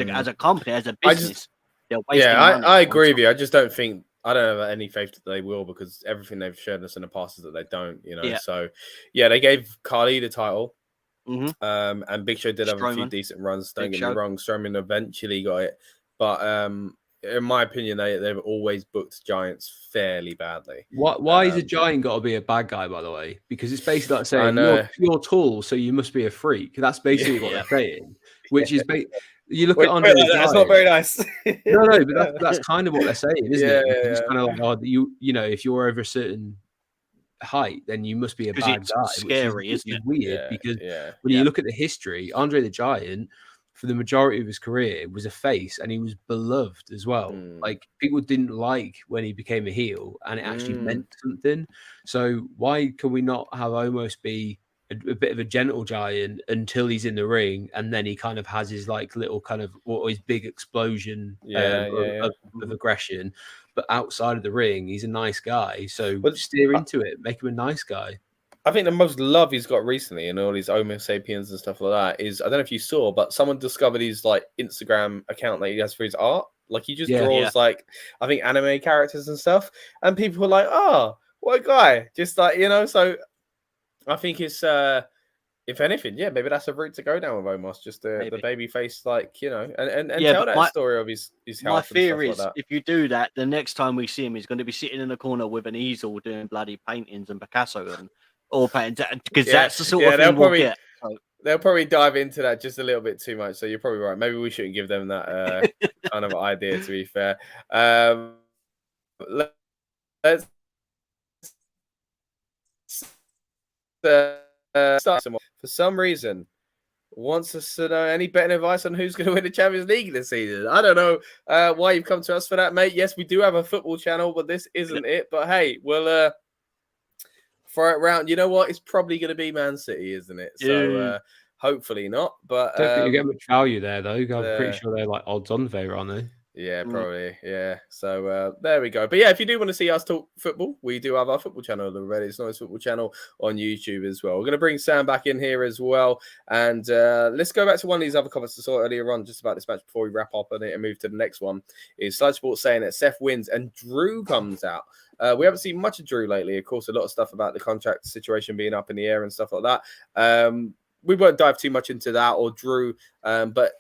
as a company, as a business, they're wasting money. I agree with you. I just don't think, I don't have any faith that they will, because everything they've shown us in the past is that they don't, you know. Yeah. So yeah, they gave Carly the title. Mm-hmm. And Big Show did have a few Strowman. decent runs, don't Big get me Show. wrong. Strowman eventually got it, but in my opinion, they've always booked Giants fairly badly. Why is a giant got to be a bad guy, by the way? Because it's basically like I saying know. you're tall, so you must be a freak. That's basically what Yeah. they're saying. Which is you look at Andre the Giant. That's not very nice. No, but that's kind of what they're saying, isn't it? Yeah. It's kind of like, oh, you know, if you're over a certain height, then you must be a bad it's guy. scary, which is weird, because when you you look at the history, Andre the Giant, for the majority of his career, was a face, and he was beloved as well. Like, people didn't like when he became a heel, and it actually meant something. So why can we not have Omos be a bit of a gentle giant until he's in the ring, and then he kind of has his like little kind of, or his big explosion of aggression? But outside of the ring, he's a nice guy. So steer into it, make him a nice guy. I think the most love he's got recently in all these Homo sapiens and stuff like that is, I don't know if you saw, but someone discovered his like Instagram account that he has for his art. Like, he just draws like, I think, anime characters and stuff, and people are like, "Oh, what a guy!" Just like, you know. So I think it's, if anything, yeah, maybe that's a route to go down with Omos, just the baby face, like, you know, and tell that story of his health. My fear and is, stuff like that. if you do that, the next time we see him, he's going to be sitting in the corner with an easel doing bloody paintings and Picasso and all paintings, because that's the sort of thing we'll get. They'll probably dive into that just a little bit too much. So you're probably right. Maybe we shouldn't give them that kind of idea, to be fair. Let's start some more. For some reason, wants us to know any betting advice on who's going to win the Champions League this season. I don't know why you've come to us for that, mate. Yes, we do have a football channel, but this isn't it. But hey, we'll throw it round. You know what? It's probably going to be Man City, isn't it? So hopefully not. But I don't think you get much value there, though. I'm pretty sure they're like odds on Vega, aren't they? Yeah, probably. Yeah. So there we go. But yeah, if you do want to see us talk football, we do have our football channel, the Rebellious Noise football channel on YouTube as well. We're going to bring Sam back in here as well. And let's go back to one of these other comments I saw earlier on just about this match before we wrap up on it and move to the next one. Is Sludge Sports saying that Seth wins and Drew comes out. We haven't seen much of Drew lately. Of course, a lot of stuff about the contract situation being up in the air and stuff like that. We won't dive too much into that or Drew, but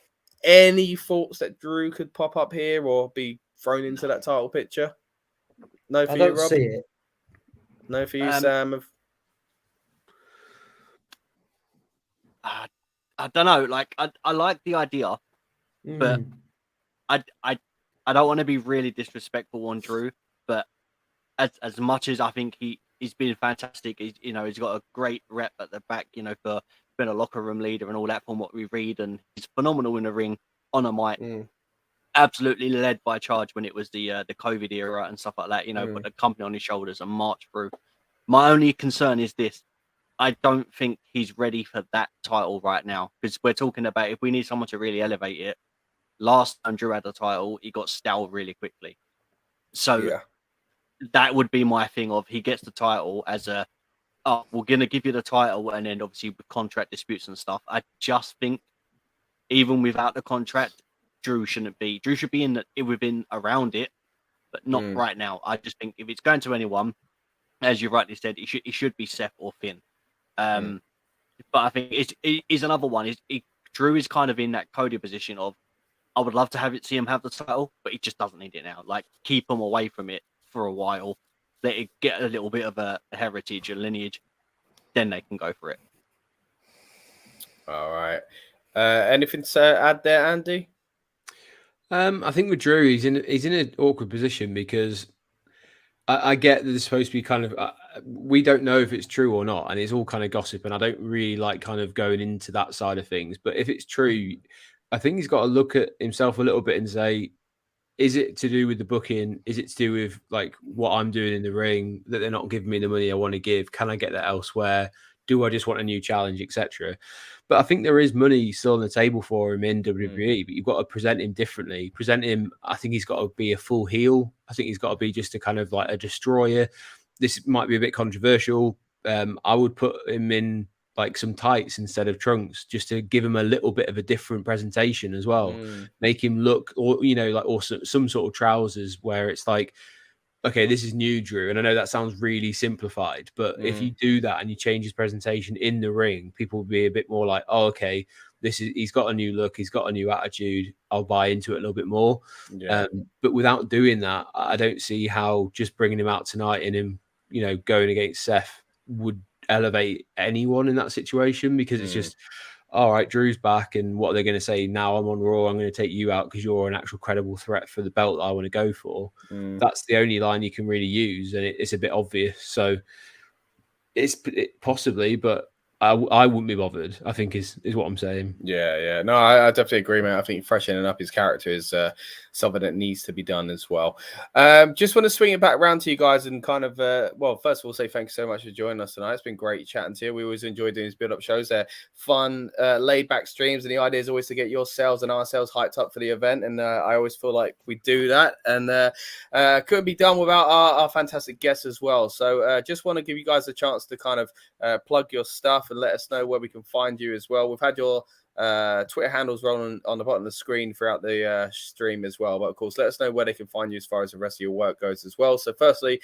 any thoughts that Drew could pop up here or be thrown into that title picture? No for you, Rob? I don't see it. No for you, Sam? I don't know. Like, I like the idea, but I don't want to be really disrespectful on Drew, but as much as I think he's been fantastic, he's got a great rep at the back, for being a locker room leader and all that from what we read, and he's phenomenal in the ring, on a mic. Absolutely led by charge when it was the COVID era and stuff like that, put the company on his shoulders and march through. My only concern is this: I don't think he's ready for that title right now, because we're talking about, if we need someone to really elevate it, last time Drew had the title, he got stale really quickly. So that would be my thing of, he gets the title as a, oh, we're going to give you the title, and then obviously with contract disputes and stuff. I just think even without the contract, Drew should be within around it, but not right now. I just think if it's going to anyone, as you rightly said, it should be Seth or Finn. But I think it is another one. Drew is kind of in that Cody position of, I would love to see him have the title, but he just doesn't need it now. Like, keep him away from it for a while, let it get a little bit of a heritage, a lineage, then they can go for it. All right. Anything to add there, Andy? I think with Drew, he's in an awkward position, because I get that it's supposed to be kind of, we don't know if it's true or not, and it's all kind of gossip, and I don't really like kind of going into that side of things. But if it's true, I think he's got to look at himself a little bit and say, is it to do with the booking? Is it to do with like what I'm doing in the ring, that they're not giving me the money I want to give? Can I get that elsewhere? Do I just want a new challenge, etc.? But I think there is money still on the table for him in WWE, but you've got to present him differently. Present him, I think he's got to be a full heel. I think he's got to be just a kind of like a destroyer. This might be a bit controversial. I would put him in like some tights instead of trunks, just to give him a little bit of a different presentation as well. Make him look, or like also some sort of trousers where it's like, okay, this is new Drew. And I know that sounds really simplified, but if you do that and you change his presentation in the ring, people will be a bit more like, oh, okay, he's got a new look, he's got a new attitude, I'll buy into it a little bit more. But without doing that, I don't see how just bringing him out tonight and him, going against Seth would elevate anyone in that situation, because it's just, all right, Drew's back, and what are they going to say now? I'm on Raw, I'm going to take you out because you're an actual credible threat for the belt that I want to go for. That's the only line you can really use, and it's a bit obvious. So it's possibly, but I wouldn't be bothered, I think is what I'm saying. Yeah. No, I definitely agree, man. I think freshening up his character is something that needs to be done as well. Just want to swing it back around to you guys and kind of, first of all, say thank you so much for joining us tonight. It's been great chatting to you. We always enjoy doing these build-up shows. They're fun, laid-back streams, and the idea is always to get yourselves and ourselves hyped up for the event, and I always feel like we do that, and couldn't be done without our fantastic guests as well. So just want to give you guys a chance to kind of plug your stuff and let us know where we can find you as well. We've had your Twitter handles rolling on the bottom of the screen throughout the stream as well, but of course let us know where they can find you as far as the rest of your work goes as well. So firstly,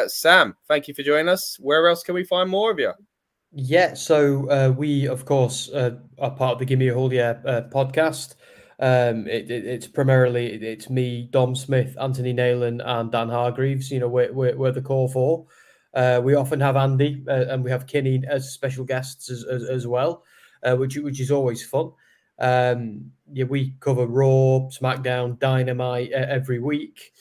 Sam, thank you for joining us. Where else can we find more of you? So we of course are part of the Give Me a Hold podcast. It's primarily me, Dom Smith, Anthony Nayland, and Dan Hargreaves. We're the core four. We often have Andy and we have Kinney as special guests as well, which is always fun. We cover Raw, SmackDown, Dynamite every week.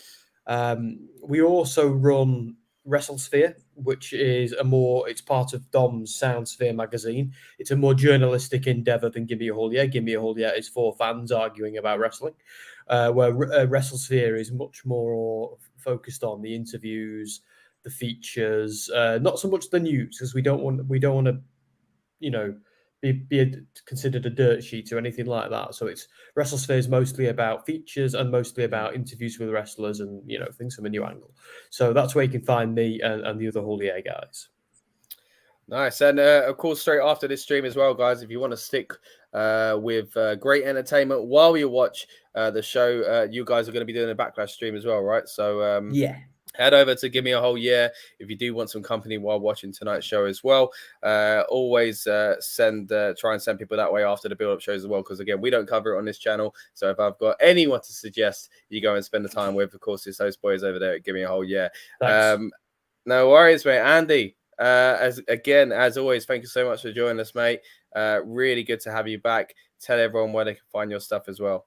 We also run WrestleSphere, which is it's part of Dom's Soundsphere magazine. It's a more journalistic endeavor than Give Me a Hold Yeah. Give Me a Hold Yeah is for fans arguing about wrestling, where WrestleSphere is much more focused on the interviews, the features, not so much the news, because we don't want to, be considered a dirt sheet or anything like that. So it's WrestleSphere is mostly about features and mostly about interviews with wrestlers and things from a new angle. So that's where you can find me and the other Holy Air guys. Nice. And of course, straight after this stream as well, guys, if you want to stick with great entertainment while you watch the show, you guys are going to be doing a Backlash stream as well, right? So head over to Give Me a Whole Year if you do want some company while watching tonight's show as well. Always try and send people that way after the build-up shows as well, because again, we don't cover it on this channel. So if I've got anyone to suggest you go and spend the time with, of course, it's those boys over there at Give Me a Whole Year. No worries, mate. Andy, as always, thank you so much for joining us, mate. Really good to have you back. Tell everyone where they can find your stuff as well.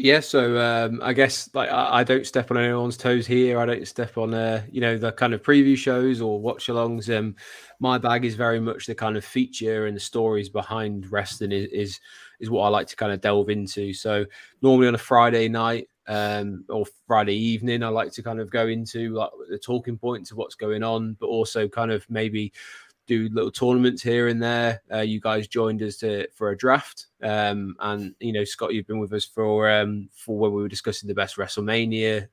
Yeah, so I guess I don't step on anyone's toes here. I don't step on the kind of preview shows or watch-alongs. My bag is very much the kind of feature and the stories behind wrestling is what I like to kind of delve into. So normally on a Friday night or Friday evening, I like to kind of go into like the talking points of what's going on, but also kind of maybe do little tournaments here and there. You guys joined us for a draft, and Scott, you've been with us for when we were discussing the best WrestleMania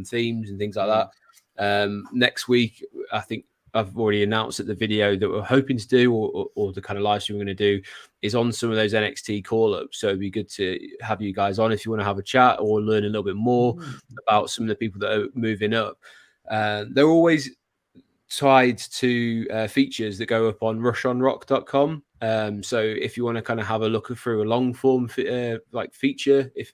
themes and things like that. Next week, I think I've already announced that the video that we're hoping to do, or the kind of live stream we're going to do, is on some of those NXT call-ups. So it'd be good to have you guys on if you want to have a chat or learn a little bit more about some of the people that are moving up. They're always tied to features that go up on rushonrock.com. So if you want to kind of have a look through a long form feature, if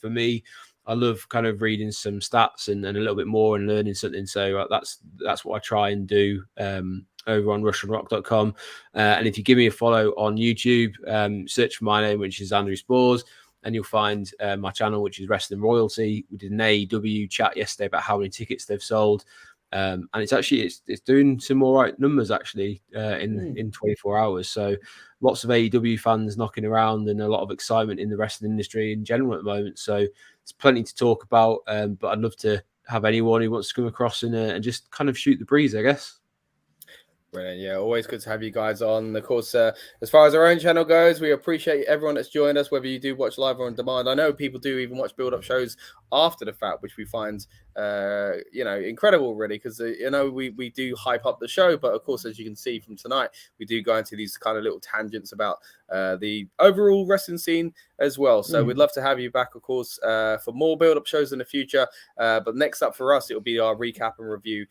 for me, I love kind of reading some stats and a little bit more and learning something. So that's what I try and do over on rushonrock.com. And if you give me a follow on YouTube, search for my name, which is Andrew Spores, and you'll find my channel, which is Wrestling Royalty. We did an AEW chat yesterday about how many tickets they've sold. And it's actually it's doing some all right numbers actually in 24 hours. So lots of AEW fans knocking around and a lot of excitement in the wrestling industry in general at the moment. So it's plenty to talk about. But I'd love to have anyone who wants to come across and just kind of shoot the breeze, I guess. Brilliant. Yeah, always good to have you guys on. Of course, as far as our own channel goes, we appreciate everyone that's joined us, whether you do watch live or on demand. I know people do even watch build-up shows after the fact, which we find incredible, really, because we do hype up the show, but of course, as you can see from tonight, we do go into these kind of little tangents about the overall wrestling scene as well. So we'd love to have you back, of course, for more build-up shows in the future. But next up for us, it'll be our recap and review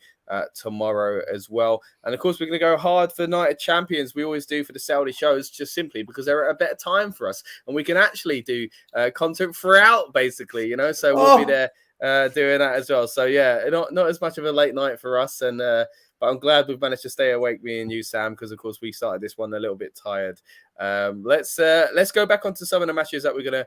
tomorrow as well. And of course, we're going to go hard for Night of Champions. We always do for the Saudi shows, just simply because they're at a better time for us, and we can actually do content throughout, basically. So we'll be there doing that as well. So yeah, not as much of a late night for us, and but I'm glad we've managed to stay awake, me and you, Sam, because of course we started this one a little bit tired. Let's go back onto some of the matches that we're gonna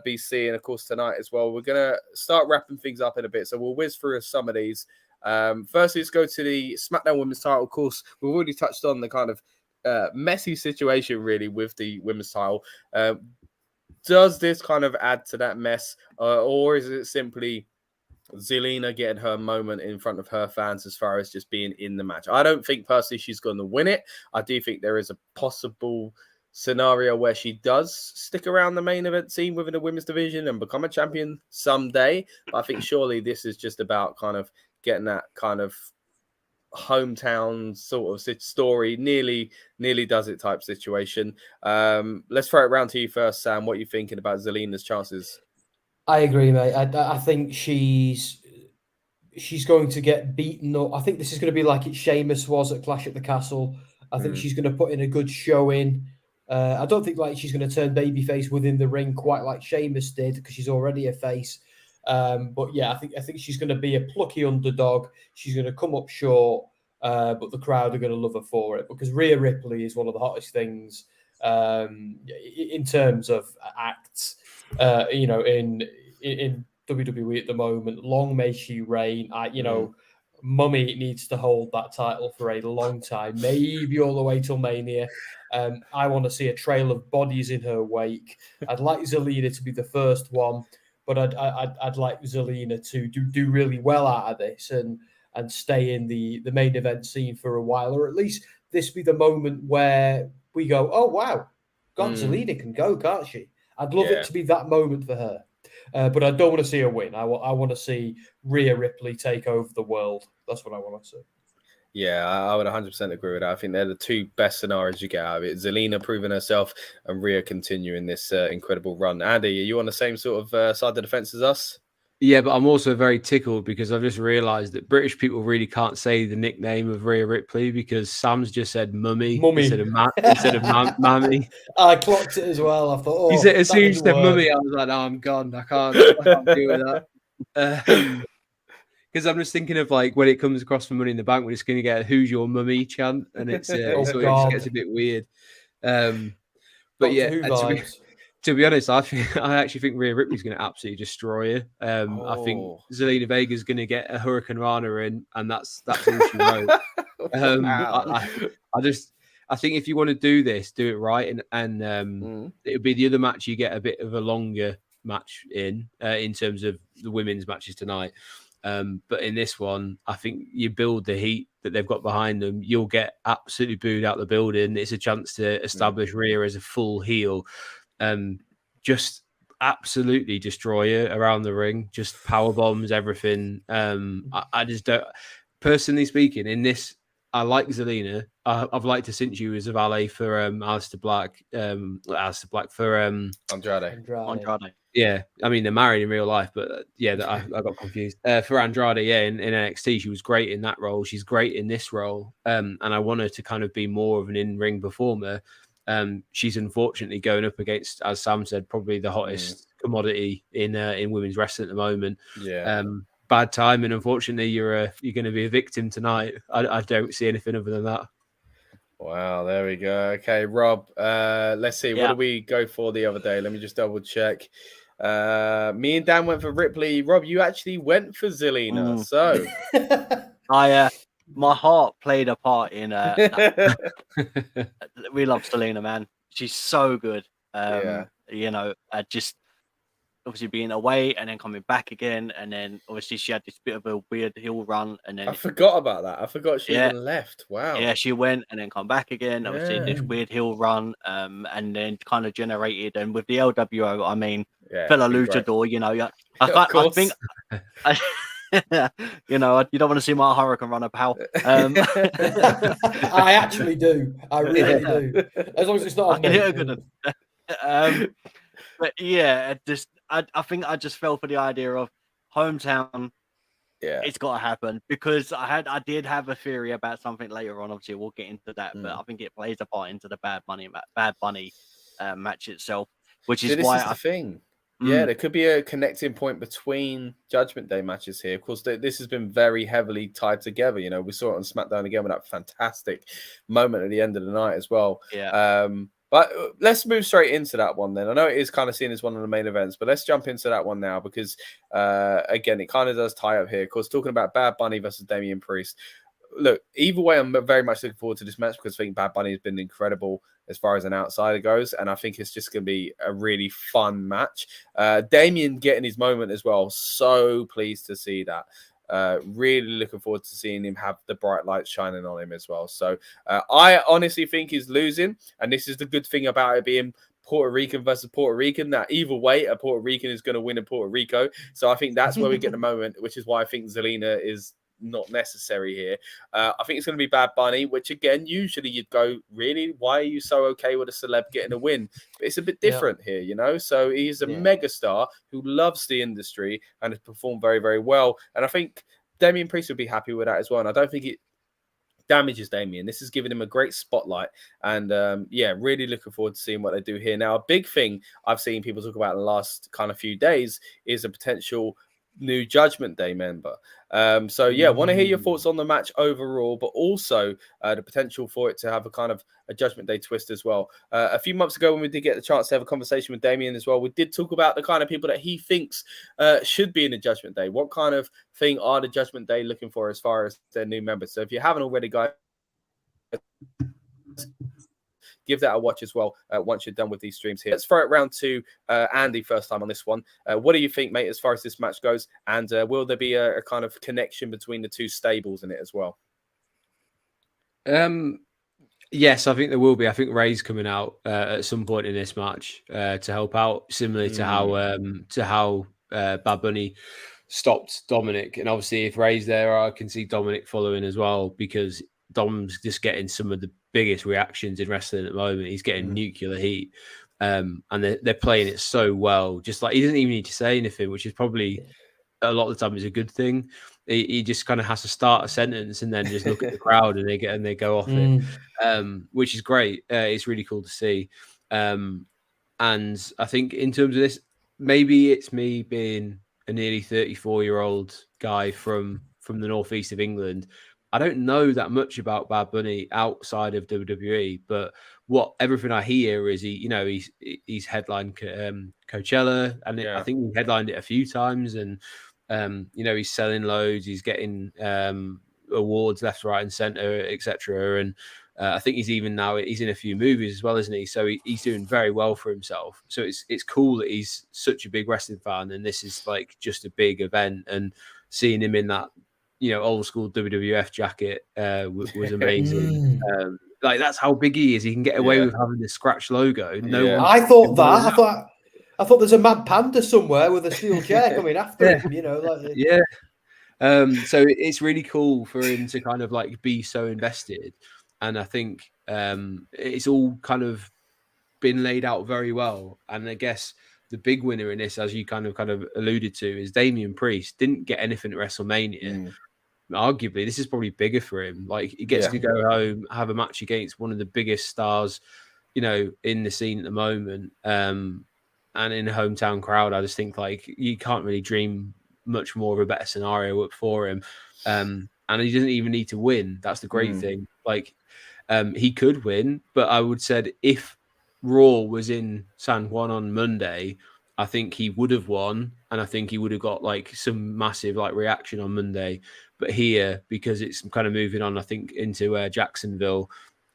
be seeing, of course, tonight as well. We're gonna start wrapping things up in a bit, so we'll whiz through some of these. Firstly, let's go to the SmackDown Women's title. Of course, we've already touched on the kind of messy situation, really, with the women's title. Does this kind of add to that mess, or is it simply Zelina getting her moment in front of her fans as far as just being in the match? I don't think personally she's going to win it. I do think there is a possible scenario where she does stick around the main event scene within the women's division and become a champion someday. But I think surely this is just about kind of getting that kind of hometown sort of story, nearly does it type situation. Let's throw it around to you first, Sam. What are you thinking about Zelina's chances? I agree, mate. I think she's going to get beaten up. I think this is going to be like Sheamus was at Clash at the Castle. I think she's going to put in a good showing. I don't think she's going to turn babyface within the ring quite like Sheamus did, because she's already a face. But yeah, I think she's going to be a plucky underdog. She's going to come up short, but the crowd are going to love her for it, because Rhea Ripley is one of the hottest things in terms of acts, in WWE at the moment. Long may she reign. Mummy needs to hold that title for a long time, maybe all the way till Mania. I want to see a trail of bodies in her wake. I'd like Zelina to be the first one, but I'd like Zelina to do really well out of this and stay in the main event scene for a while, or at least this be the moment where we go, oh wow, God, Zelina can go, can't she? I'd love it to be that moment for her. But I don't want to see her win. I want to see Rhea Ripley take over the world. That's what I want to see. Yeah, I would 100% agree with that. I think they're the two best scenarios you get out of it. Zelina proving herself and Rhea continuing this incredible run. Andy, are you on the same sort of side of the fence as us? Yeah, but I'm also very tickled because I've just realised that British people really can't say the nickname of Rhea Ripley, because Sam's just said mummy. instead of mammy. I clocked it as well. I thought, he said, as soon as you said mummy, I was like, no, I'm gone. I can't deal with that. Because I'm just thinking of when it comes across from Money in the Bank, we're just going to get a "Who's your mummy" chant, and it just gets a bit weird. But yeah, to be honest, I actually think Rhea Ripley's going to absolutely destroy her. I think Zelina Vega's going to get a Hurricane Rana in, and that's all she wrote. I think if you want to do this, do it right, and it'll be the other match you get a bit of a longer match in terms of the women's matches tonight. But in this one, I think you build the heat that they've got behind them. You'll get absolutely booed out the building. It's a chance to establish Rhea as a full heel. Just absolutely destroy her around the ring. Just power bombs, everything. I just don't. Personally speaking, in this, I like Zelina. I've liked her since she was a valet for Aleister Black for Andrade. Yeah, I mean, they're married in real life, but I got confused. For Andrade, in NXT, she was great in that role. She's great in this role, and I want her to kind of be more of an in-ring performer. She's unfortunately going up against, as Sam said, probably the hottest commodity in women's wrestling at the moment. Yeah. Bad time, and unfortunately, you're going to be a victim tonight. I don't see anything other than that. Wow, there we go. Okay, Rob, let's see. What did we go for the other day? Let me just double check. Me and Dan went for Ripley. Rob, you actually went for Zelina. So my heart played a part in we love Zelina, man. She's so good. Just obviously being away and then coming back again, and then obviously she had this bit of a weird heel run, and then I forgot about that. I forgot she even left. Wow. Yeah, she went and then come back again. Obviously this weird heel run, and then kind of generated, and with the LWO, I mean, Fella Luchador, I think You know, you don't want to see my hurricane runner, pal. I actually do. I really do. As long as it's not I on can me. hit a good one. But yeah, I think I just fell for the idea of hometown. Yeah, it's got to happen because I did have a theory about something later on. Obviously, we'll get into that, but I think it plays a part into the Bad Bunny match itself, which is this why is the thing. Yeah, there could be a connecting point between Judgment Day matches here. Of course, this has been very heavily tied together. You know, we saw it on SmackDown again with that fantastic moment at the end of the night as well. Yeah. But let's move straight into that one then. I know it is kind of seen as one of the main events, but let's jump into that one now because, again, it kind of does tie up here. Of course, talking about Bad Bunny versus Damian Priest. Look, either way, I'm very much looking forward to this match because I think Bad Bunny has been incredible as far as an outsider goes, and I think it's just going to be a really fun match. Damian getting his moment as well. So pleased to see that. Really looking forward to seeing him have the bright lights shining on him as well. So I honestly think he's losing, and this is the good thing about it being Puerto Rican versus Puerto Rican, that either way, a Puerto Rican is going to win in Puerto Rico. So I think that's where we get the moment, which is why I think Zelina is not necessary here. I think it's going to be Bad Bunny, which again, usually you'd go, really? Why are you so okay with a celeb getting a win? But it's a bit different here, you know? So he's a megastar who loves the industry and has performed very, very well. And I think Damian Priest would be happy with that as well. And I don't think it damages Damian. This is giving him a great spotlight. And really looking forward to seeing what they do here. Now, a big thing I've seen people talk about in the last kind of few days is a potential new Judgment Day member. Want to hear your thoughts on the match overall, but also the potential for it to have a kind of a Judgment Day twist as well. A few months ago when we did get the chance to have a conversation with Damian as well, we did talk about the kind of people that he thinks should be in the Judgment Day. What kind of thing are the Judgment Day looking for as far as their new members? So if you haven't already, guys, give that a watch as well once you're done with these streams here. Let's throw it round to Andy first time on this one. What do you think, mate, as far as this match goes? And will there be a kind of connection between the two stables in it as well? Yes, I think there will be. I think Ray's coming out at some point in this match to help out, similar to how Bad Bunny stopped Dominic. And obviously, if Ray's there, I can see Dominic following as well because Dom's just getting some of the biggest reactions in wrestling at the moment. He's getting nuclear heat, and they're playing it so well. Just like he doesn't even need to say anything, which is probably a lot of the time is a good thing. He just kind of has to start a sentence and then just look at the crowd and they go off it, which is great. It's really cool to see. And I think in terms of this, maybe it's me being a nearly 34-year-old guy from the northeast of England. I don't know that much about Bad Bunny outside of WWE, but everything I hear is he's headlined Coachella, and I think he headlined it a few times, and he's selling loads, he's getting awards left, right, and center, etc. And I think he's in a few movies as well, isn't he? So he's doing very well for himself. So it's cool that he's such a big wrestling fan, and this is like just a big event, and seeing him in that old school WWF jacket was amazing. Like that's how big he is. He can get away with having this scratch logo. I thought that. I thought there's a mad panda somewhere with a steel chair coming after him. So it's really cool for him to kind of like be so invested, and I think it's all kind of been laid out very well. And I guess the big winner in this, as you kind of alluded to, is Damian Priest. Didn't get anything at WrestleMania. Arguably, this is probably bigger for him. Like he gets to go home, have a match against one of the biggest stars, in the scene at the moment. And in a hometown crowd, I just think like you can't really dream much more of a better scenario up for him. And he doesn't even need to win. That's the great thing. Like he could win, but I would said if Raw was in San Juan on Monday, I think he would have won, and I think he would have got like some massive like reaction on Monday. But here, because it's kind of moving on, I think into Jacksonville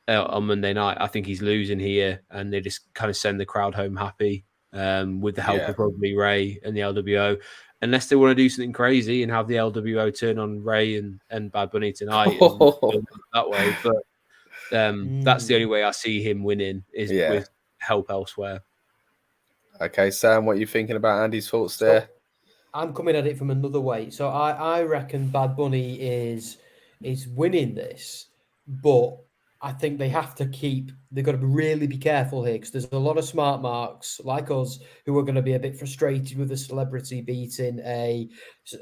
on Monday night, I think he's losing here, and they just kind of send the crowd home happy with the help of probably Ray and the LWO, unless they want to do something crazy and have the LWO turn on Ray and Bad Bunny tonight that way. But that's the only way I see him winning is with help elsewhere. Okay, Sam, what are you thinking about Andy's thoughts there? I'm coming at it from another way. So I reckon Bad Bunny is winning this, but I think they've got to really be careful here because there's a lot of smart marks like us who are going to be a bit frustrated with a celebrity beating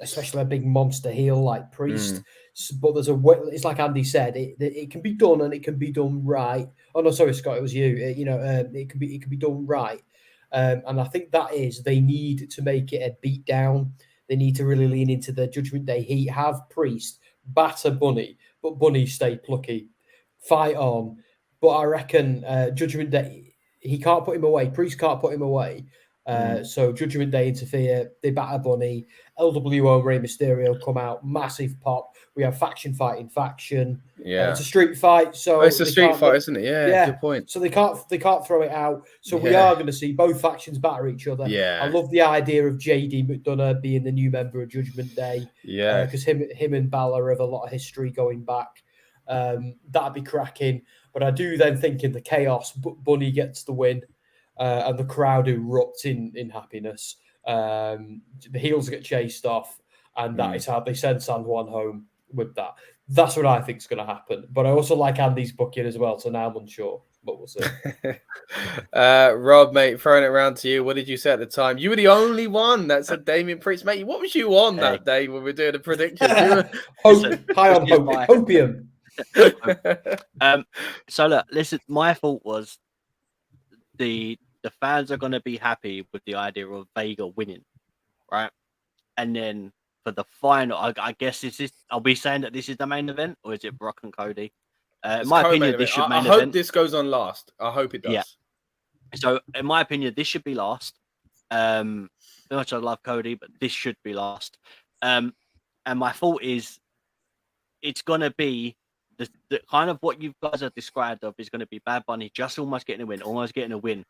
especially a big monster heel like Priest. But it's like Andy said, it can be done and it can be done right. Oh no, sorry, Scott, it was you. It can be done right. And I think they need to make it a beat down. They need to really lean into the Judgment Day heat, have Priest batter Bunny, but Bunny stay plucky, fight on. But I reckon Judgment Day, he can't put him away. Priest can't put him away. So Judgment Day interfere, they batter Bunny. LWO and Rey Mysterio come out, massive pop. We have faction fighting faction. Yeah, it's a street fight, so it's a street fight, isn't it? Yeah, good point. So they can't throw it out. So we are going to see both factions batter each other. Yeah, I love the idea of JD McDonough being the new member of Judgment Day. Yeah, because him and Balor have a lot of history going back. That'd be cracking. But I do then think in the chaos, Bunny gets the win, and the crowd erupts in happiness. The heels get chased off, and that is how they send San Juan home with that. That's what I think is going to happen. But I also like Andy's booking as well, so now I'm unsure, but we'll see. Rob, mate, throwing it around to you. What did you say at the time? You were the only one that said Damien Priest, mate. What was you on that day when we were doing the predictions? High on hopium. So look, listen, my thought was the fans are going to be happy with the idea of Vega winning, right? And then for the final, I guess I'll be saying that this is the main event, or is it Brock and Cody? In my opinion, this should main event. I hope this goes on last. I hope it does. Yeah. So in my opinion, this should be last. Much I love Cody, but this should be last. And my thought is, it's going to be the kind of what you guys have described of is going to be Bad Bunny just almost getting a win.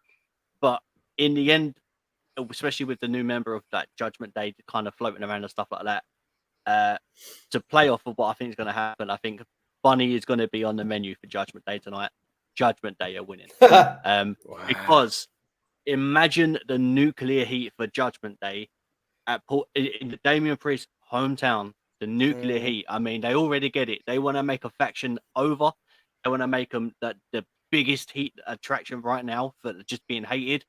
But in the end, especially with the new member of that Judgment Day kind of floating around and stuff like that, to play off of what I think is going to happen, I think Bunny is going to be on the menu for Judgment Day tonight. Judgment Day are winning. Because imagine the nuclear heat for Judgment Day in the Damian Priest hometown. The nuclear heat. I mean, they already get it. They want to make a faction over. They want to make them the biggest heat attraction right now for just being hated.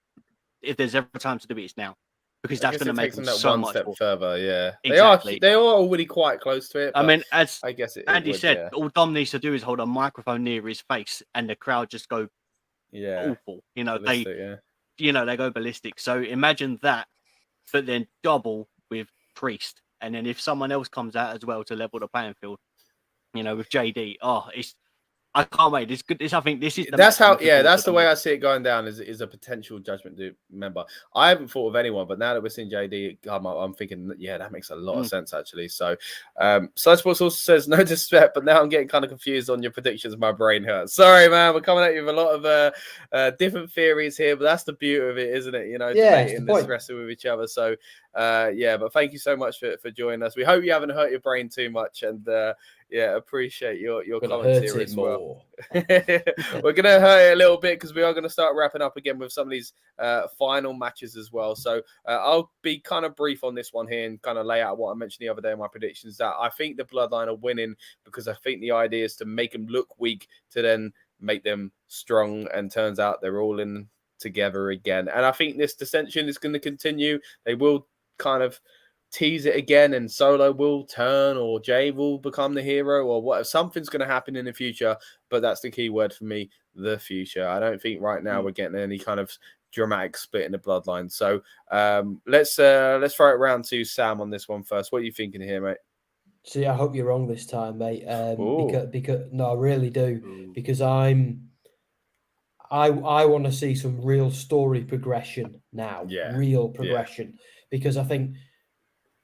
If there's ever time to do it, it's now, because that's going to make them so much more further. Yeah, exactly. They are already quite close to it. I mean, as I guess Andy said, all Dom needs to do is hold a microphone near his face, and the crowd just go awful. You know, ballistic, they go ballistic. So imagine that, but then double with Priest. And then if someone else comes out as well to level the playing field, with JD, I can't wait. This good. I think this is. That's the way I see it going down. Is a potential Judgment Day member. I haven't thought of anyone, but now that we're seeing JD, I'm thinking, that makes a lot of sense actually. So, Side Sports also says no disrespect, but now I'm getting kind of confused on your predictions. My brain hurts. Sorry, man. We're coming at you with a lot of different theories here, but that's the beauty of it, isn't it? Debating this wrestling with each other. So, but thank you so much for joining us. We hope you haven't hurt your brain too much, and appreciate your comments here as well. We're gonna hurt it a little bit because we are gonna start wrapping up again with some of these final matches as well. So I'll be kind of brief on this one here and kind of lay out what I mentioned the other day in my predictions, that I think the Bloodline are winning because I think the idea is to make them look weak to then make them strong, and turns out they're all in together again. And I think this dissension is going to continue. They will kind of tease it again, and Solo will turn, or Jay will become the hero, or whatever. Something's going to happen in the future, but that's the key word for me, the future. I don't think right now we're getting any kind of dramatic split in the Bloodline. So let's throw it around to Sam on this one first. What are you thinking here, mate? See, I hope you're wrong this time, mate. Because no, I really do. Because I want to see some real story progression now. Real progression. Because I think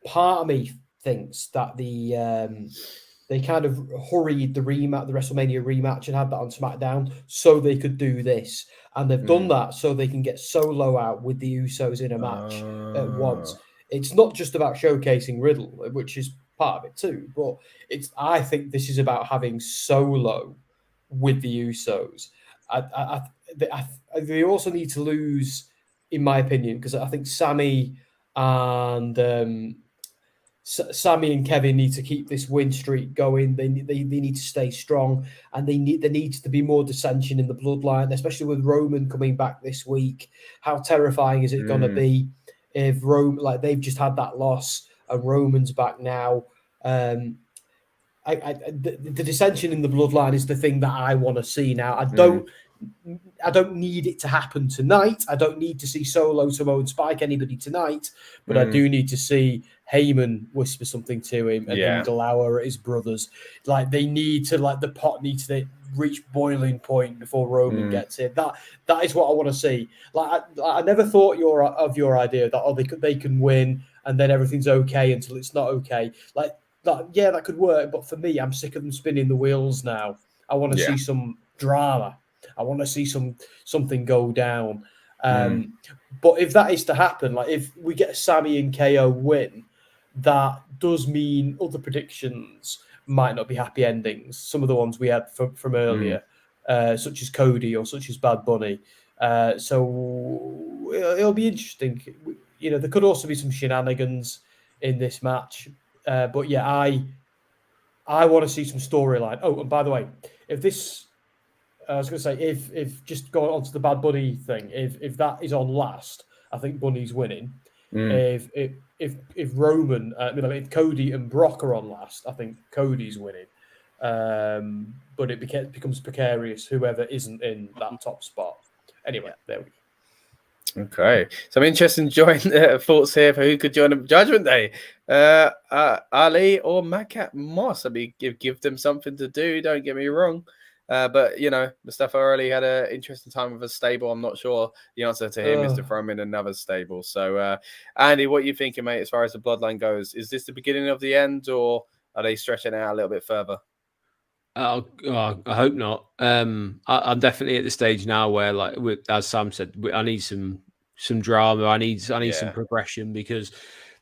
part of me thinks that they kind of hurried the WrestleMania rematch and had that on SmackDown so they could do this, and they've done that so they can get Solo out with the Usos in a match at once. It's not just about showcasing Riddle, which is part of it too, but I think this is about having Solo with the Usos. They also need to lose, in my opinion, because I think Sami and Sami and Kevin need to keep this win streak going. They need to stay strong, and there needs to be more dissension in the bloodline, especially with Roman coming back this week. How terrifying is it going to be if they've just had that loss and Roman's back now? The dissension in the bloodline is the thing that I want to see now. I don't need it to happen tonight. I don't need to see Solo, Samoa, Spike anybody tonight, but I do need to see Heyman whisper something to him and then glower at his brothers. Like they need to, the pot needs to reach boiling point before Roman gets in. That is what I want to see. I never thought of your idea that they can win and then everything's okay until it's not okay. That could work, but for me, I'm sick of them spinning the wheels now. I want to see some drama. I want to see something go down. But if that is to happen, if we get a Sami and KO win, that does mean other predictions might not be happy endings. Some of the ones we had from earlier, such as Cody or such as Bad Bunny. So it'll be interesting. There could also be some shenanigans in this match. But yeah, I want to see some storyline. Oh, and by the way, I was going to say, if just going on to the Bad Bunny thing, if that is on last, I think Bunny's winning. If Roman, if Cody and Brock are on last, I think Cody's winning. But it becomes precarious whoever isn't in that top spot. Anyway, there we go. Okay, some interesting joint thoughts here for who could join them Judgment Day. Ali or Madcap Moss. I mean, give them something to do. Don't get me wrong. But Mustafa Ali had an interesting time with a stable. I'm not sure the answer to him is to throw him in another stable. So, Andy, what are you thinking, mate, as far as the bloodline goes? Is this the beginning of the end, or are they stretching it out a little bit further? I hope not. I'm definitely at the stage now where, as Sam said, I need some drama. I need some progression, because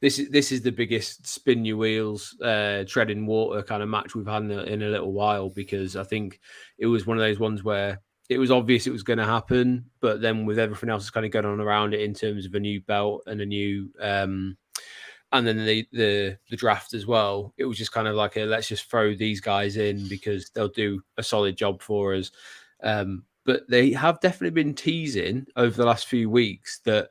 this is the biggest spin your wheels, treading water kind of match we've had in a little while, because I think it was one of those ones where it was obvious it was going to happen, but then with everything else that's kind of going on around it in terms of a new belt and a new and then the draft as well, it was just kind of like let's just throw these guys in because they'll do a solid job for us. But they have definitely been teasing over the last few weeks that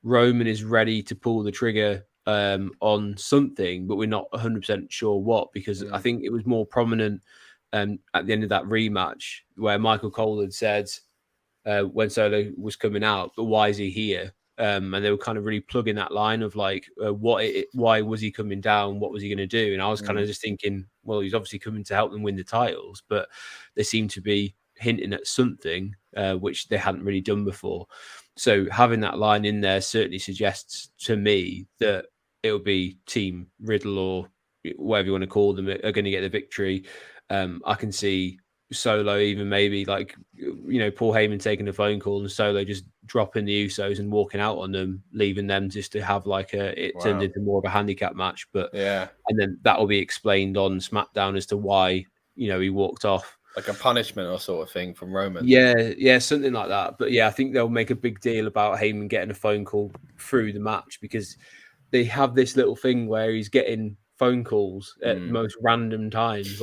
Roman is ready to pull the trigger on something, but we're not 100% sure what, because I think it was more prominent at the end of that rematch where Michael Cole had said when Solo was coming out, but why is he here? And they were kind of really plugging that line of why was he coming down? What was he going to do? And I was kind of just thinking, well, he's obviously coming to help them win the titles, but they seem to be hinting at something which they hadn't really done before. So having that line in there certainly suggests to me that it'll be Team Riddle, or whatever you want to call them, are going to get the victory. I can see Solo even maybe Paul Heyman taking a phone call and Solo just dropping the Usos and walking out on them, leaving them just to have turned into more of a handicap match. But and then that will be explained on SmackDown as to why he walked off. Like a punishment or sort of thing from Roman. Yeah, something like that. But yeah, I think they'll make a big deal about Heyman getting a phone call through the match, because they have this little thing where he's getting phone calls at the most random times,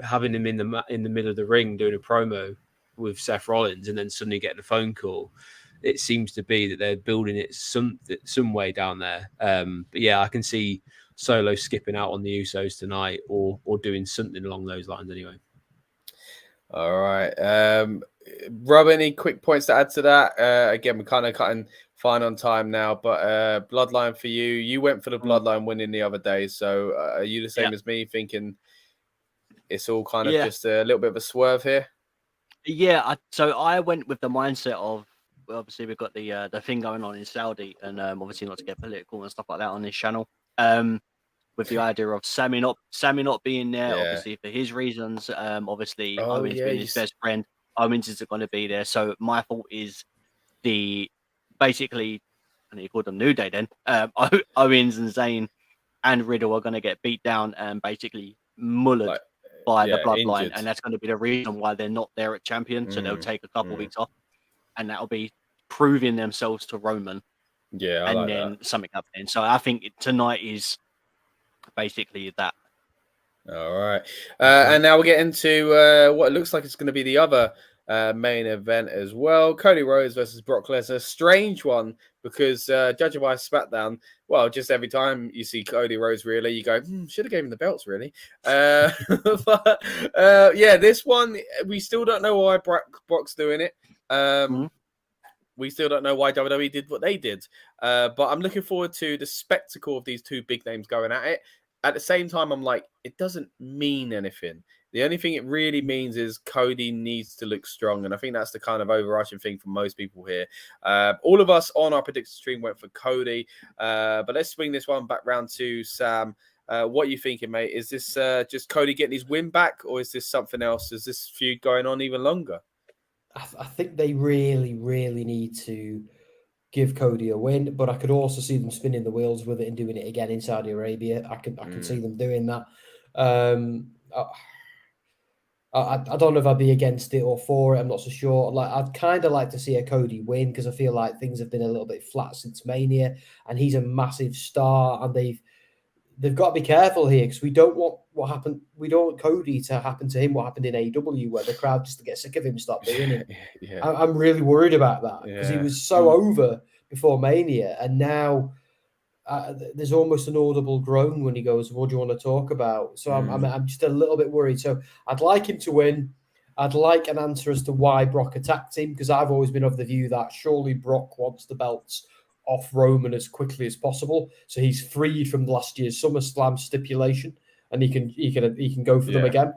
having him in the middle of the ring doing a promo with Seth Rollins and then suddenly getting a phone call. It seems to be that they're building it some way down there. But yeah, I can see Solo skipping out on the Usos tonight or doing something along those lines anyway. All right. Rob, any quick points to add to that? Again, we're kind of cutting fine on time now, but Bloodline for you. You went for the Bloodline winning the other day. So are you the same as me, thinking it's all kind of just a little bit of a swerve here? Yeah. So I went with the mindset of, obviously we've got the thing going on in Saudi, and obviously not to get political and stuff like that on this channel. With the idea of Sami not being there, obviously for his reasons. Obviously Owens being his best friend, Owens isn't going to be there. So my thought is basically, and you call them New Day then. Owens and Zayn and Riddle are going to get beat down and basically mullered by the Bloodline, injured. And that's going to be the reason why they're not there at Champion. So they'll take a couple weeks off, and that'll be proving themselves to Roman Yeah, I and like then that. something happening. So I think tonight is basically that. All right. And now we'll get into what looks like it's going to be the other main event as well. Cody Rhodes versus Brock Lesnar. Strange one because judging by SmackDown, well, just every time you see Cody Rhodes, really, you go, should have gave him the belts, really. But yeah, this one, we still don't know why Brock's doing it. We still don't know why WWE did what they did. But I'm looking forward to the spectacle of these two big names going at it. At the same time, I'm like, it doesn't mean anything. The only thing it really means is Cody needs to look strong. And I think that's the kind of overarching thing for most people here. All of us on our prediction stream went for Cody. But let's swing this one back round to Sam. What are you thinking, mate? Is this just Cody getting his win back? Or is this something else? Is this feud going on even longer? I think they really, really need to give Cody a win, but I could also see them spinning the wheels with it and doing it again in Saudi Arabia. I can see them doing that. I don't know if I'd be against it or for it. I'm not so sure. Like, I'd kind of like to see a Cody win because I feel like things have been a little bit flat since Mania, and he's a massive star, and they've got to be careful here because we don't want what happened. We don't want Cody to happen to him what happened in AEW, where the crowd just to get sick of him stop booing him. Yeah. I'm really worried about that because he was so over before Mania, and now there's almost an audible groan when he goes, "What do you want to talk about?" So I'm just a little bit worried. So I'd like him to win. I'd like an answer as to why Brock attacked him, because I've always been of the view that surely Brock wants the belts off Roman as quickly as possible, so he's freed from last year's SummerSlam stipulation, and he can go for them again.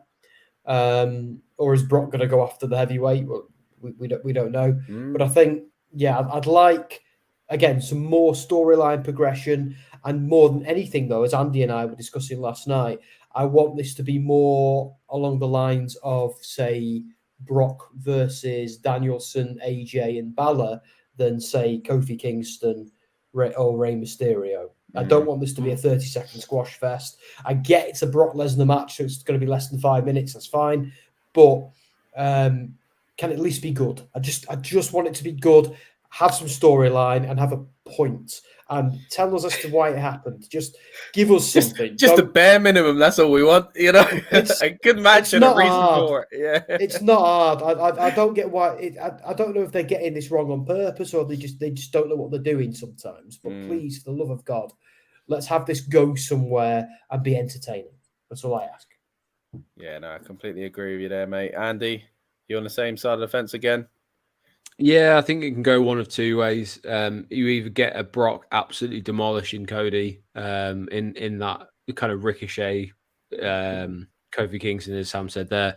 Or is Brock going to go after the heavyweight? Well, we don't know. But I think I'd like, again, some more storyline progression, and more than anything, though, as Andy and I were discussing last night, I want this to be more along the lines of, say, Brock versus Danielson, AJ, and Balor than, say, Kofi Kingston or Rey Mysterio. I don't want this to be a 30-second squash fest. I get it's a Brock Lesnar match, so it's going to be less than 5 minutes. That's fine, but can at least be good. I just want it to be good. Have some storyline and have a point, and tell us as to why it happened. Just give us something. Just a bare minimum. That's all we want. You know, a good match and a reason for it. Yeah, it's not hard. I don't get why. I don't know if they're getting this wrong on purpose or they just don't know what they're doing sometimes. But please, for the love of God, let's have this go somewhere and be entertaining. That's all I ask. Yeah, no, I completely agree with you there, mate. Andy, you on the same side of the fence again? Yeah, I think it can go one of two ways. You either get a Brock absolutely demolishing Cody in that kind of ricochet, Kofi Kingston, as Sam said there,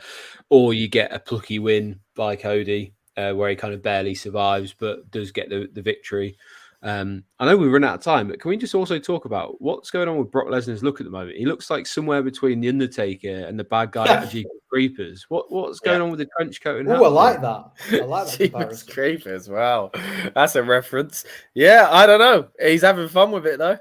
or you get a plucky win by Cody where he kind of barely survives but does get the victory. I know we run out of time, but can we just also talk about what's going on with Brock Lesnar's look at the moment? He looks like somewhere between the Undertaker and the bad guy at Jeepers Creepers. What's going on with the trench coat and hat? Oh, I like that. I like that Jeepers Creepers. Wow, that's a reference. Yeah, I don't know. He's having fun with it though.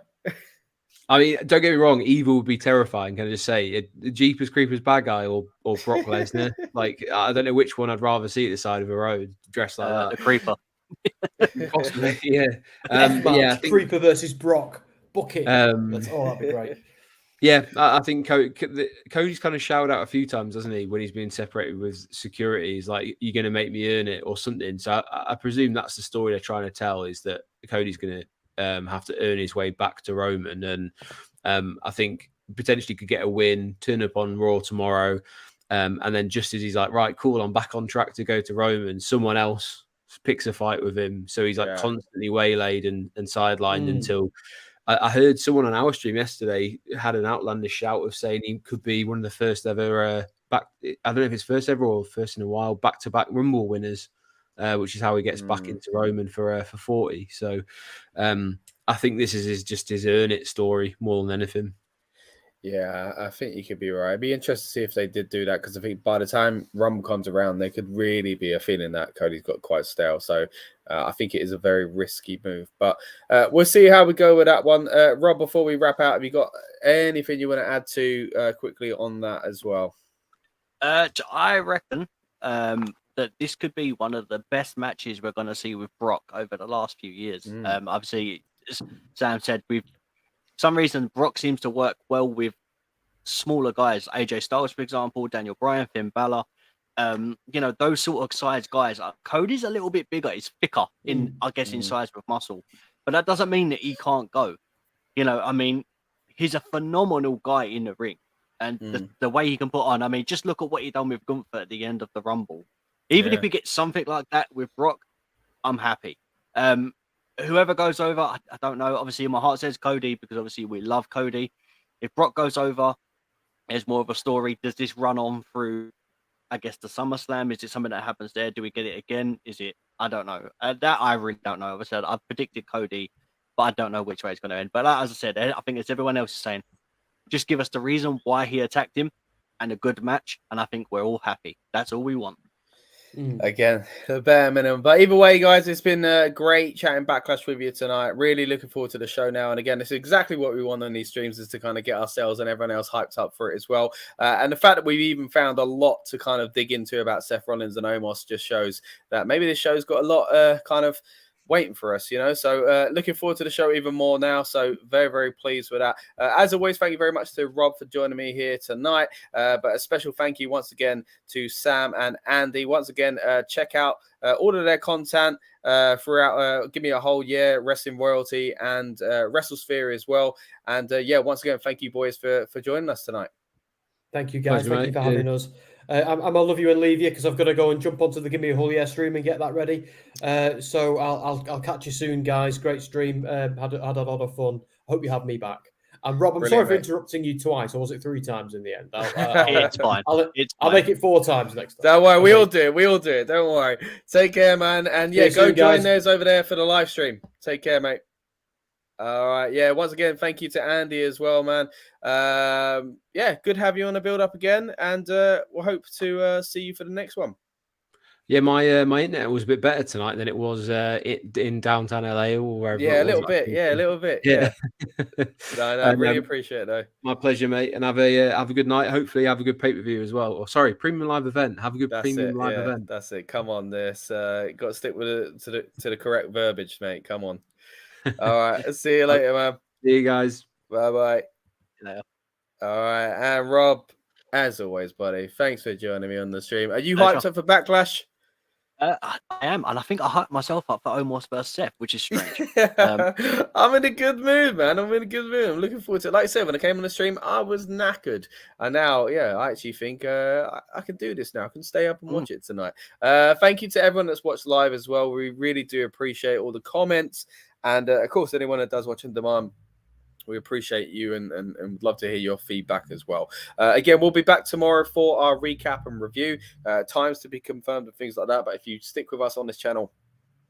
I mean, don't get me wrong. Evil would be terrifying. Can I just say, Jeepers Creepers bad guy or Brock Lesnar? Like, I don't know which one I'd rather see at the side of a road dressed like that. The Creeper. Possibly, yeah. I think Creeper versus Brock. Book it. That'd be great. Yeah, I think Cody's kind of shouted out a few times, doesn't he, when he's been separated with security? He's like, "You're going to make me earn it," or something. So I presume that's the story they're trying to tell, is that Cody's going to have to earn his way back to Roman, and I think potentially could get a win, turn up on Raw tomorrow, and then just as he's like, "Right, cool, I'm back on track to go to Roman," someone else picks a fight with him, so he's like constantly waylaid and sidelined until I heard someone on our stream yesterday had an outlandish shout of saying he could be one of the first ever back. I don't know if it's first ever or first in a while back-to-back Rumble winners, which is how he gets back into Roman for 40. So I think this is just his earn it story more than anything. Yeah, I think you could be right. It'd be interesting to see if they did do that, because I think by the time Rumble comes around, there could really be a feeling that Cody's got quite stale. So I think it is a very risky move. But we'll see how we go with that one. Rob, before we wrap out, have you got anything you want to add to quickly on that as well? I reckon the that this could be one of the best matches we're going to see with Brock over the last few years. Obviously, as Sam said, with some reason, Brock seems to work well with smaller guys. AJ Styles, for example, Daniel Bryan, Finn Balor. Those sort of size guys. Cody's a little bit bigger. He's thicker in size with muscle. But that doesn't mean that he can't go. He's a phenomenal guy in the ring. And the way he can put on, just look at what he done with Gunther at the end of the Rumble. Even if we get something like that with Brock, I'm happy. Whoever goes over, I don't know. Obviously, my heart says Cody because obviously we love Cody. If Brock goes over, there's more of a story. Does this run on through, the SummerSlam? Is it something that happens there? Do we get it again? Is it? I don't know. That I really don't know. Obviously, I've predicted Cody, but I don't know which way it's going to end. But as I said, I think as everyone else is saying, just give us the reason why he attacked him and a good match, and I think we're all happy. That's all we want. Again, the bare minimum. But either way, guys, it's been great chatting Backlash with you tonight. Really looking forward to the show now. And again, it's exactly what we want on these streams, is to kind of get ourselves and everyone else hyped up for it as well. And the fact that we've even found a lot to kind of dig into about Seth Rollins and Omos just shows that maybe this show's got a lot kind of waiting for us, so looking forward to the show even more now. So very, very pleased with that. As always, thank you very much to Rob for joining me here tonight, but a special thank you once again to Sam and Andy. Once again, check out all of their content throughout Give Me a Whole Year, Wrestling Royalty, and WrestleSphere as well. And once again, thank you boys for joining us tonight. Thank you guys. Thank you for having us. I'm gonna love you and leave you because I've got to go and jump onto the Give Me a Whole Year stream and get that ready. So I'll catch you soon, guys. Great stream. Had a lot of fun. Hope you have me back. And Rob, I'm sorry for interrupting you twice, or was it 3 times in the end? It's fine. I'll make it 4 times next time. Don't worry, we all do it. Don't worry. Take care, man. And go soon, join those over there for the live stream. Take care, mate. All right. Once again, thank you to Andy as well, man. Good to have you on the build up again, and we'll hope to see you for the next one. Yeah, my internet was a bit better tonight than it was in downtown LA or wherever. Yeah, a little bit. Yeah, a little bit. Yeah. No, I really appreciate it, though. My pleasure, mate. And have a good night. Hopefully, have a good pay-per-view as well. Or sorry, premium live event. Have a good premium live event. That's it. Come on, this got to stick with to the correct verbiage, mate. Come on. All right. See you later, man. See you guys. Bye-bye. Later. All right. And Rob, as always, buddy, thanks for joining me on the stream. Are you hyped up for Backlash? I am, and I think I hyped myself up for Omos versus Seth, which is strange. I'm in a good mood, man. I'm looking forward to it. Like I said, when I came on the stream, I was knackered. And now, I actually think I can do this now. I can stay up and watch it tonight. Thank you to everyone that's watched live as well. We really do appreciate all the comments. And, of course, anyone that does watch on demand, we appreciate you and would love to hear your feedback as well. Again, we'll be back tomorrow for our recap and review. Times to be confirmed and things like that. But if you stick with us on this channel,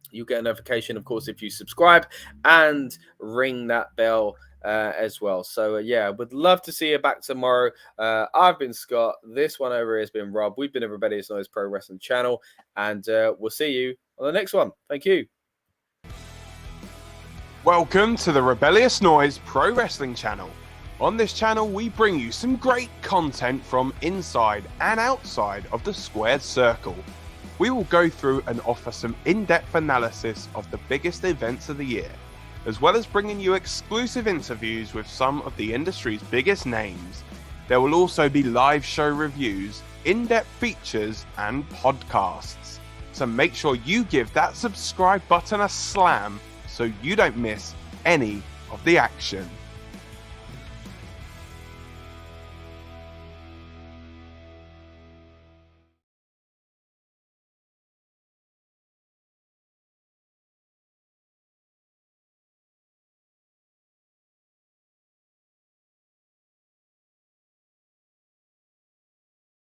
you get a notification, of course, if you subscribe and ring that bell as well. So, would love to see you back tomorrow. I've been Scott. This one over here has been Rob. We've been a Rebellious Noise Pro Wrestling channel. And we'll see you on the next one. Thank you. Welcome to the Rebellious Noise Pro Wrestling channel. On this channel, we bring you some great content from inside and outside of the squared circle. We will go through and offer some in-depth analysis of the biggest events of the year, as well as bringing you exclusive interviews with some of the industry's biggest names. There will also be live show reviews, in-depth features, and podcasts. So make sure you give that subscribe button a slam so you don't miss any of the action.